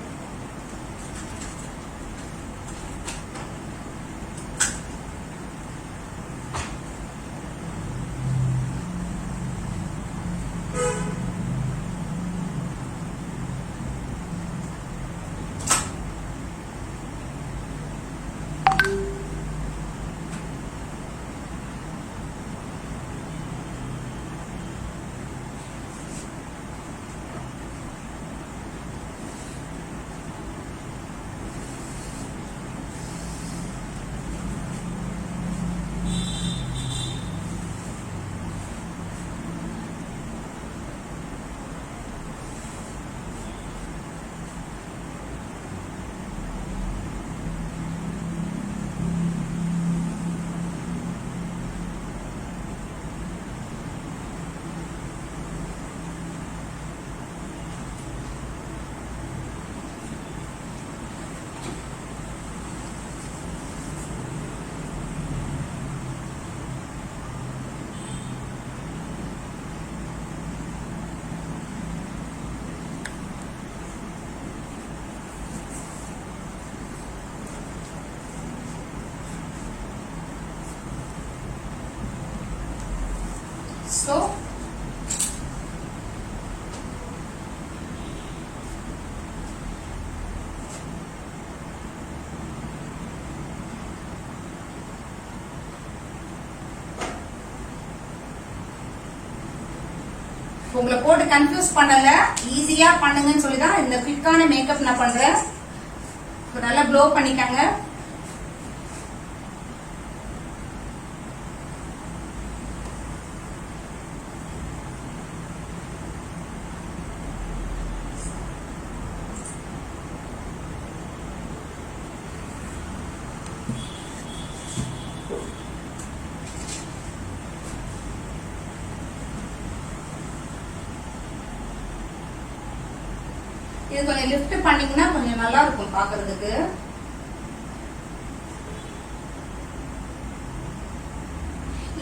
So உங்களை போட்டு கன்ஃபியூஸ் பண்ணல, ஈஸியா பண்ணுங்கன்னு சொல்லிதான் இந்த குயிக்கான மேக்கப் நான் பண்றேன். நல்லா ப்ளோ பண்ணிக்கங்க. இது கொஞ்சம் லிஃப்ட் பண்ணீங்கன்னா கொஞ்சம் நல்லா இருக்கும் பாக்குறதுக்கு.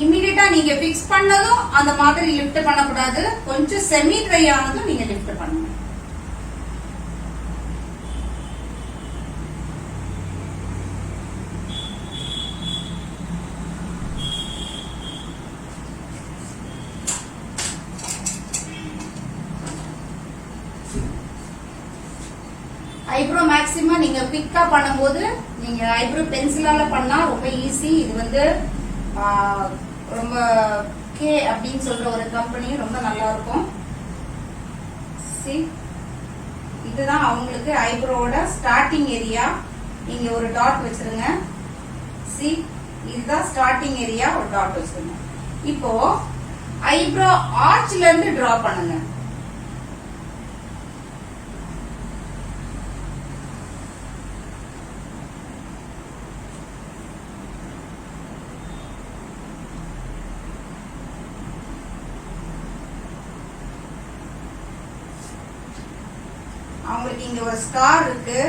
இமீடியட்டா நீங்க பிக்ஸ் பண்ணதும் அந்த மாதிரி லிஃப்ட் பண்ணக்கூடாது. கொஞ்சம் செமி ட்ரை ஆனதும் நீங்க லிஃப்ட் பண்ணுங்க. ஐப்ரோ மேக்ஸிமம் நீங்க பிக்கா பண்ணும்போது நீங்க ஐப்ரோ பென்சிலால பண்ணா ரொம்ப ஈஸி. இது வந்து ரொம்ப கே அப்படின்னு சொல்ற ஒரு கம்பெனி, ரொம்ப நல்லா இருக்கும். இதுதான் அவங்களுக்கு ஐப்ரோவோட ஸ்டார்டிங் ஏரியா. நீங்க ஒரு டாட் வச்சிருங்க. இதுதான் ஸ்டார்டிங் ஏரியா, ஒரு டாட் வச்சிருங்க. இப்போ ஐப்ரோ ஆர்ச்ல இருந்து டிரா பண்ணுங்க. அவங்களுக்கு இங்க ஒரு ஸ்கார் இருக்கு.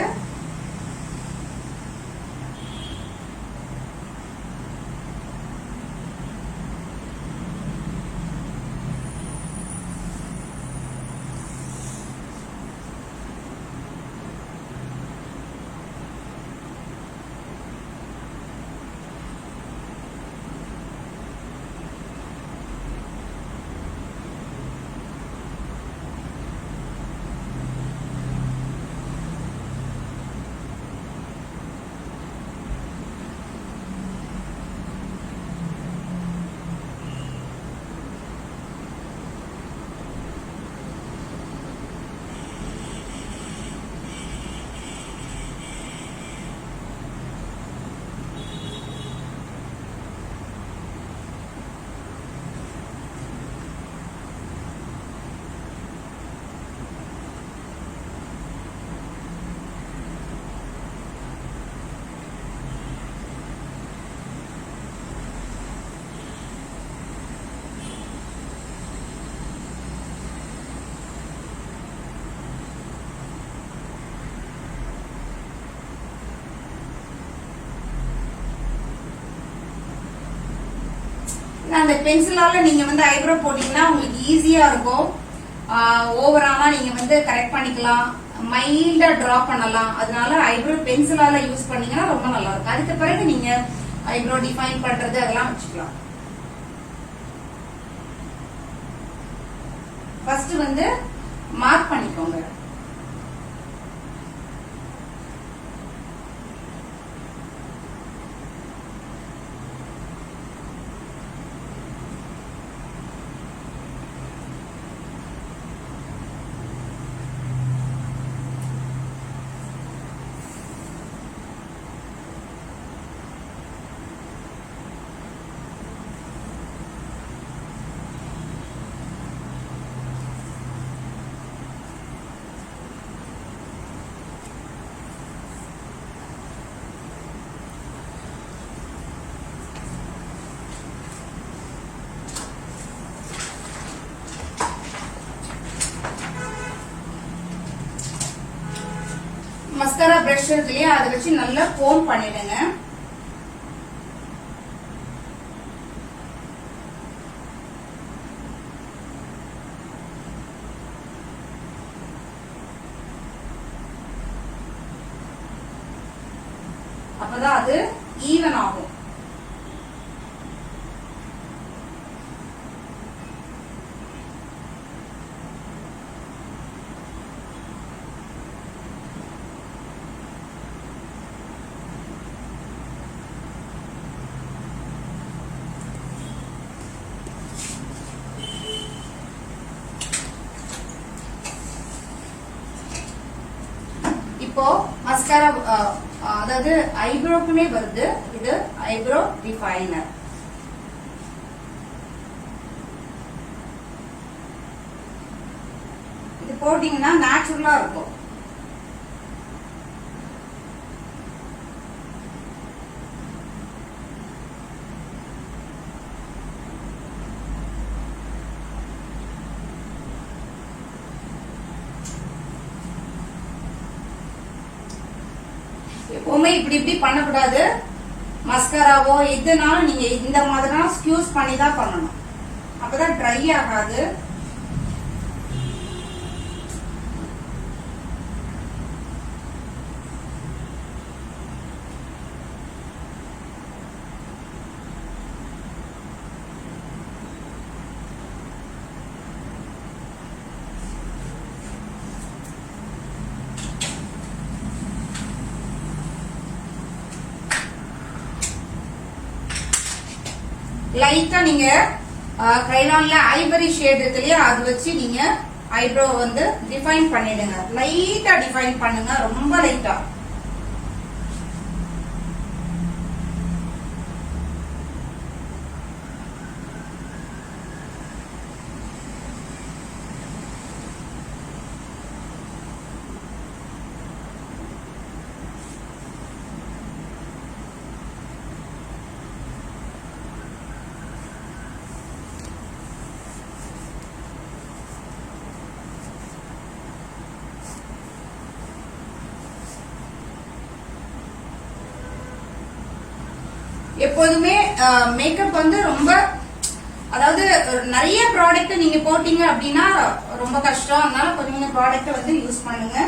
அந்த பென்சிலால நீங்க வந்து ஐப்ரோ போட்டீங்கன்னா உங்களுக்கு ஈஸியா இருக்கும். ஓவராலா நீங்க வந்து கரெக்ட் பண்ணிக்கலாம், மைல்டா டிரா பண்ணலாம். அதனால ஐப்ரோ பென்சிலால யூஸ் பண்ணீங்கன்னா ரொம்ப நல்லா இருக்கும். அதுக்கு பிறகு நீங்க ஐப்ரோ டிஃபைன் பண்றது அதெல்லாம் வச்சுக்கலாம். ஃபர்ஸ்ட் வந்து மார்க் பண்ணிக்கோங்க. மஸ்காரா பிரஷ் இருக்கு இல்லையா, அதை வச்சு நல்லா கோம் பண்ணிடுங்க. அப்பதான் அது ஈவன் ஆகும். இப்போ மஸ்காரா அதாவது ஐப்ரோக்குமே வருது. இது ஐப்ரோ டிஃபைனர். இது போட்டீங்கன்னா நேச்சுரலா இருக்கும். எப்பவுமே இப்படி இப்படி பண்ணக்கூடாது. மஸ்கராவோ எதுனாலும் நீங்க இந்த மாதிரி ஸ்கியூஸ் பண்ணி தான் பண்ணணும், அப்பதான் ட்ரை ஆகாது. லைட்டா நீங்க கைலான்ல ஐவரி ஷேட் இருக்கு இல்லையா, அது வச்சு நீங்க ஐப்ரோ வந்து டிஃபைன் பண்ணிடுங்க. லைட்டா டிஃபைன் பண்ணுங்க, ரொம்ப லைட்டா. எப்போதுமே மேக்கப் வந்து ரொம்ப, அதாவது நிறைய ப்ராடக்ட் நீங்க போட்டீங்க அப்படின்னா ரொம்ப கஷ்டம். அதனால கொஞ்சம் ப்ராடக்ட் வந்து யூஸ் பண்ணுங்க.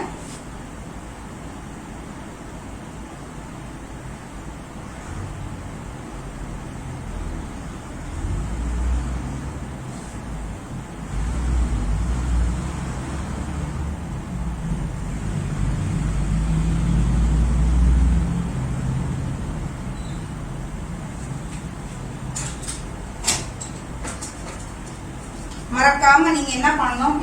மறக்காம நீங்க என்ன பண்ணணும்,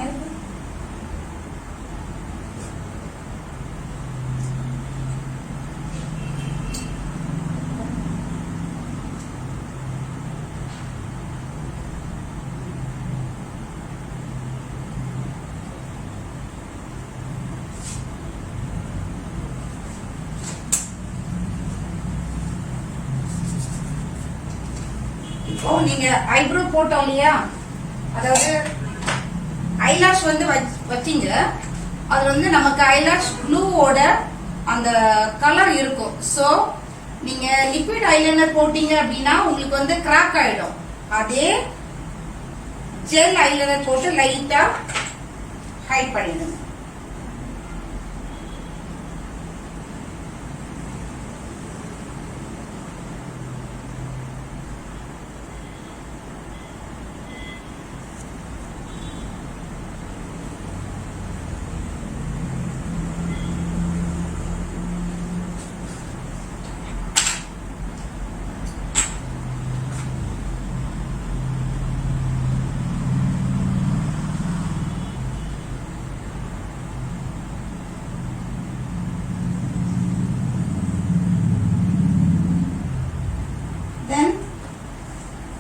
இப்போ நீங்க ஐப்ரோ போட்டோம் இல்லையா, அதாவது ஐலாஷ் வந்து வச்சீங்க, அது வந்து நமக்கு ஐலாஷ் ப்ளூவோட அந்த கலர் இருக்கும். சோ நீங்க லிக்விட் ஐலைனர் போட்டீங்க அப்படின்னா உங்களுக்கு வந்து கிராக் ஆயிடும். அதே ஜெல் ஐலைனர் போட்டு லைட்டா ஹைட் பண்ணிடுங்க.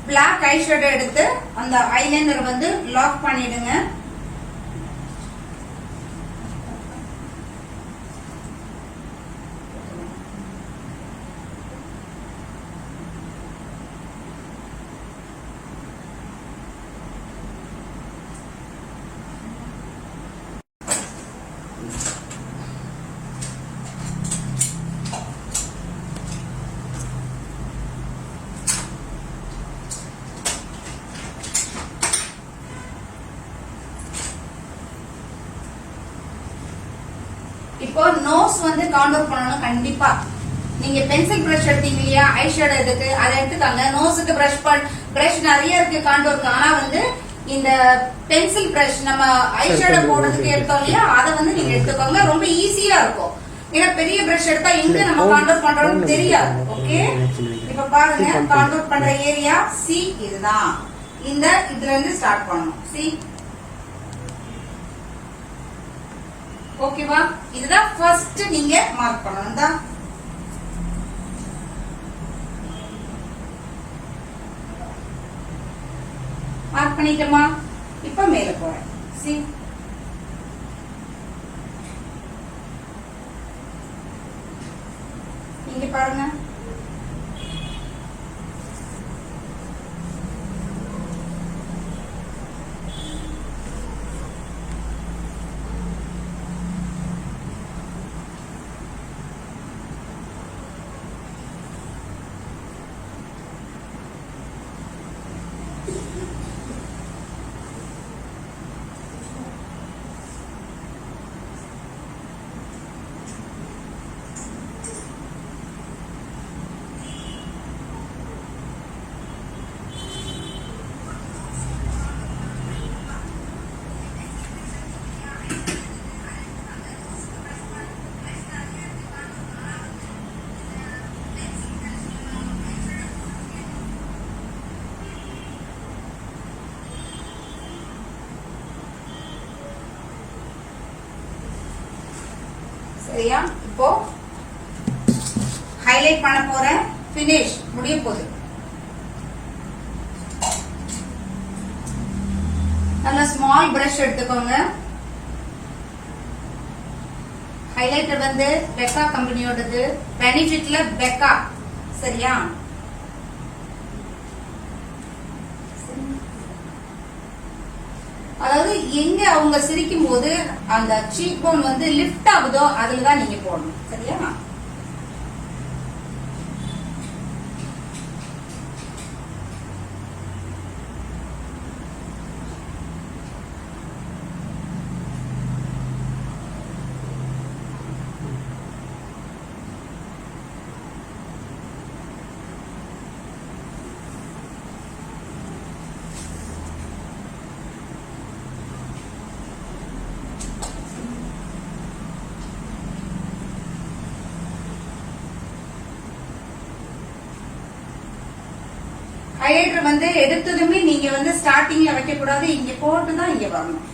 பிளாக் ஐஷேடோ எடுத்து அந்த ஐலைனர் வந்து லாக் பண்ணிடுங்க. இப்போ நோஸ் வந்து காண்டோர் பண்ணணும். கண்டிப்பா நீங்க பென்சில் பிரஷ் எடுத்தீங்க இல்லையா, ஐ ஷேடோ எடுத்து அதை எடுத்துக்காங்க. நோஸுக்கு பிரஷ் நிறைய இருக்கு காண்டோருக்கு. ஆனா வந்து இந்த பென்சில் பிரஷ் நம்ம ஐ ஷேடோ போடுறதுக்கு எடுத்தோம் இல்லையா, அதை வந்து நீங்க எடுத்துக்கோங்க. ரொம்ப ஈஸியா இருக்கும். ஏன்னா பெரிய பிரஷ் எடுத்தா எங்க நம்ம காண்டோர் பண்றோம்னு தெரியாது. ஓகே, இப்ப பாருங்க காண்டோர் பண்ற ஏரியா சி இதுதான். இதுல இருந்து ஸ்டார்ட் பண்ணணும். சி ஓகேவா? இதுதான் ஃபர்ஸ்ட் நீங்க மார்க் பண்ணணும். தான் மார்க் பண்ணிட்டோமா? இப்ப மேல போறேன். சி இங்க பாருங்க. சரியா? இப்போ ஹைலைட் பண்ண போறேன். finish முடிய போகுது. நல்ல ஸ்மால் பிரஷ் எடுத்துக்கோங்க. ஹைலைட்டர் வந்து பெக்கா கம்பெனியோடது, பெனிஃபிட்ல பெக்கா. சரியா? அதாவது எங்க அவங்க சிரிக்கும் போது அந்த சீக் போன் வந்து லிஃப்ட் ஆகுதோ அதுலதான் நீங்க போடணும். சரியா? ஹைலைட்டர் வந்து எடுத்ததுமே நீங்க வந்து ஸ்டார்டிங்ல வைக்க கூடாது, இங்க போட்டுதான் இங்க வரணும்.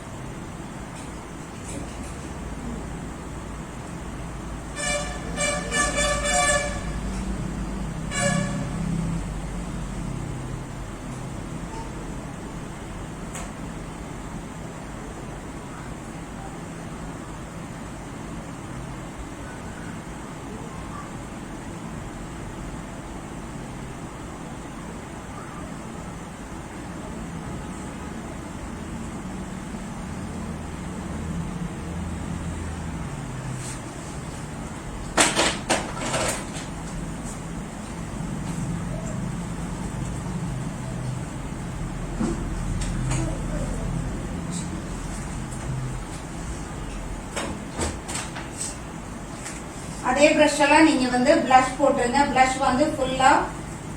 அதே பிரஷ் எல்லாம் நீங்க வந்து பிளஷ் போட்டுருங்க. பிளஷ் வந்து ஃபுல்லா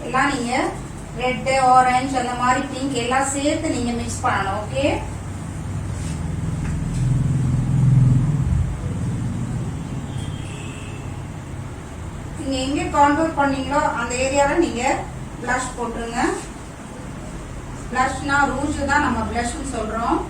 எல்லாம் நீங்க ரெட், ஆரஞ்சு அந்த மாதிரி பிங்க் எல்லாம் சேர்த்து நீங்க மிக்ஸ் பண்ணணும். ஓகே? நீங்க எங்க கான்டூர் பண்ணீங்களோ அந்த ஏரியால நீங்க பிளஷ் போட்டுருங்க. பிளஷ்னா ரூஜ் தான் நம்ம பிளஷ்னு சொல்றோம்.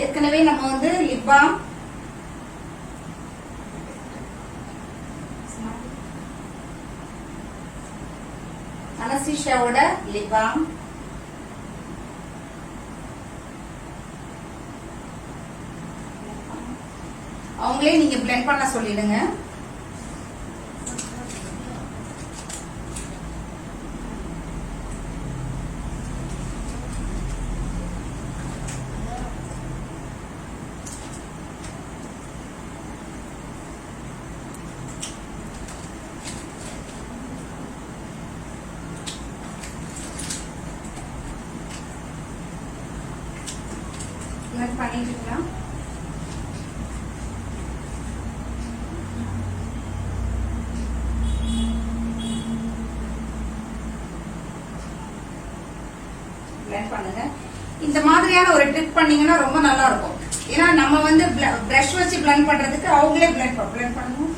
ஏற்கனவே நம்ம வந்து லிப் பாம், அனஸ்தீசியாவோட லிப் பாம், அவங்களே நீங்க பிளெண்ட் பண்ண சொல்லிடுங்க. பண்ணிக்கலாம். பண்ணுங்க. இந்த மாதிரியான ஒரு ட்ரிக் பண்ணீங்கன்னா ரொம்ப நல்லா இருக்கும். ஏன்னா நம்ம வந்து பிரஷ் வச்சு பிளெண்ட் பண்றதுக்கு அவங்களே பிளெண்ட் பண்ணுவோம்.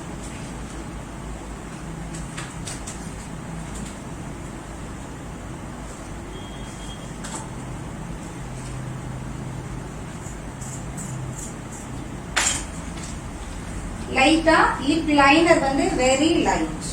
லைட்டா லிப் லைனர் வந்து வெரி லைட்.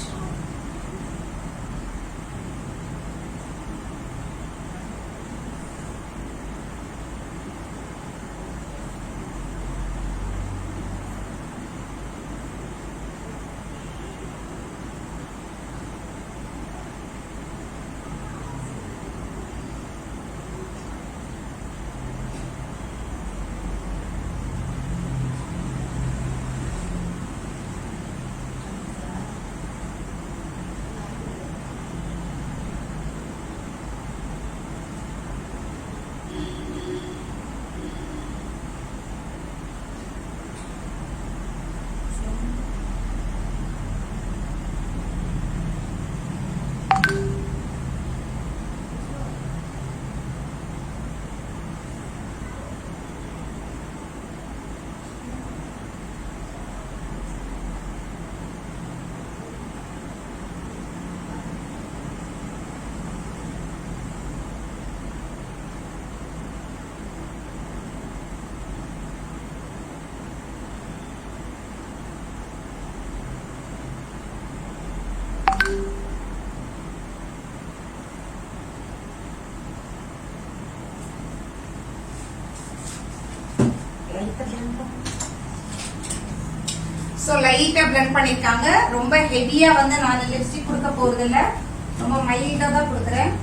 சோ லைட்டா blend பண்ணிருக்காங்க. ரொம்ப ஹெவியா வந்து நான் லிப்ஸ்டிக் கொடுக்க போறது இல்ல, ரொம்ப மைல்டா தான் கொடுக்குறேன்.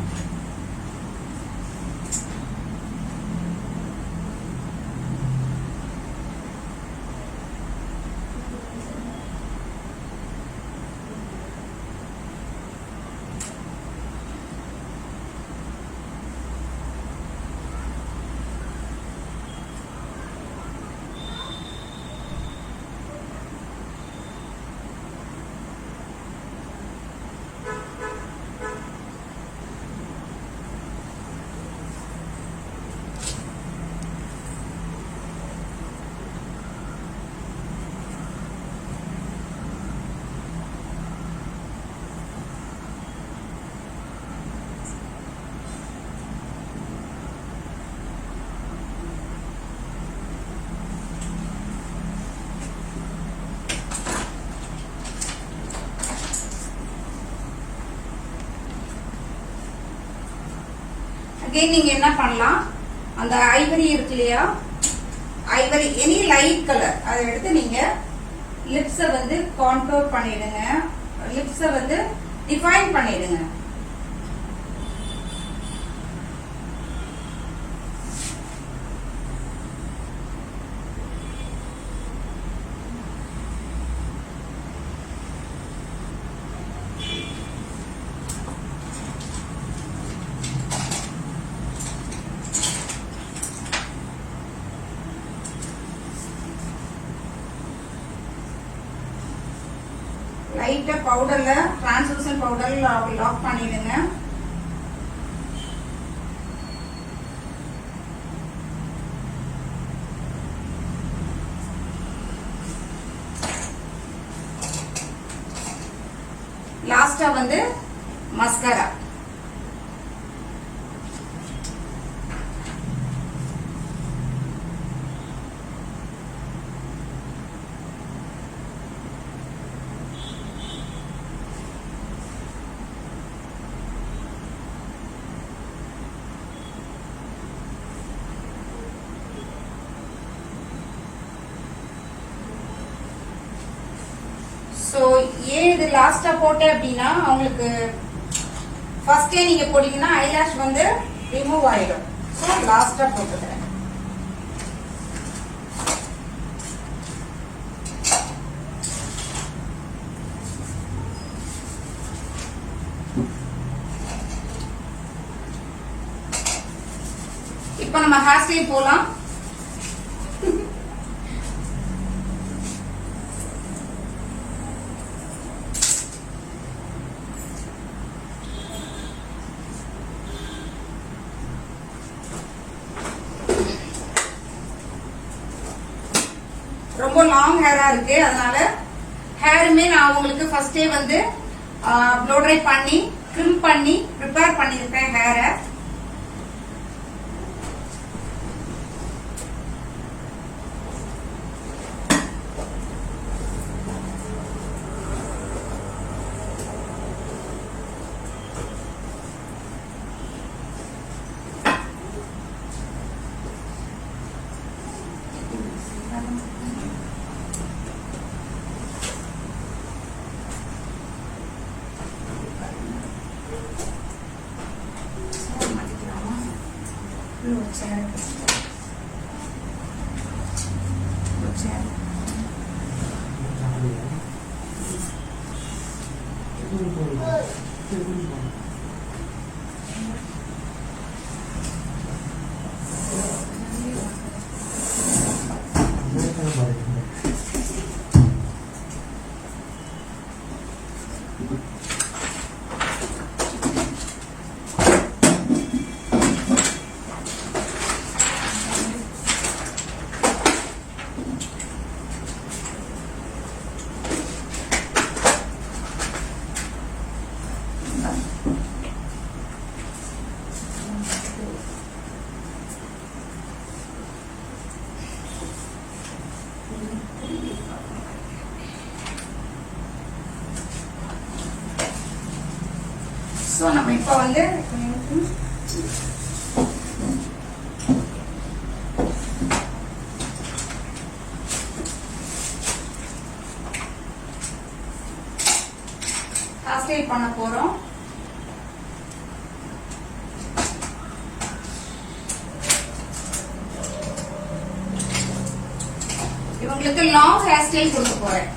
அகைன் நீங்க என்ன பண்ணலாம், அந்த ஐவரி இருக்கு இல்லையா, ஐவரி எனி லைட் கலர் அதை எடுத்து நீங்க லிப்ஸ வந்து கான்டோர் பண்ணிடுங்க, லிப்ஸ வந்து டிஃபைன் பண்ணிடுங்க. லைட்டா பவுடர்ல டிரான்ஸ்லூசன்ட் பவுடர்ல லாக் பண்ணிடுங்க. லாஸ்டா வந்து மஸ்காரா. சோ ஏன் இது லாஸ்டா போட்டேன் அப்படின்னா, உங்களுக்கு ஃபர்ஸ்டே நீங்க போட்டீங்கன்னா ஐலாஷ் வந்து ரிமூவ் ஆயிடும். சோ லாஸ்டா போட்டுக்கிறேன். இப்ப நம்ம ஹேர் ஸ்டைல் போலாம். ரொம்ப லாங் ஹேரா இருக்கு, அதனால ஹேருமே நான் உங்களுக்கு ஃபர்ஸ்டே வந்து ப்ளோ ட்ரை பண்ணி ட்ரிம் பண்ணி ப்ரிப்பேர் பண்ணிருப்பேன் ஹேரை. சோ நம்ம இப்ப வந்து ஸ்டைல் பண்ண போறோம். இவங்களுக்கு லாங் ஹேர் ஸ்டைல் கொடுக்க போறேன்.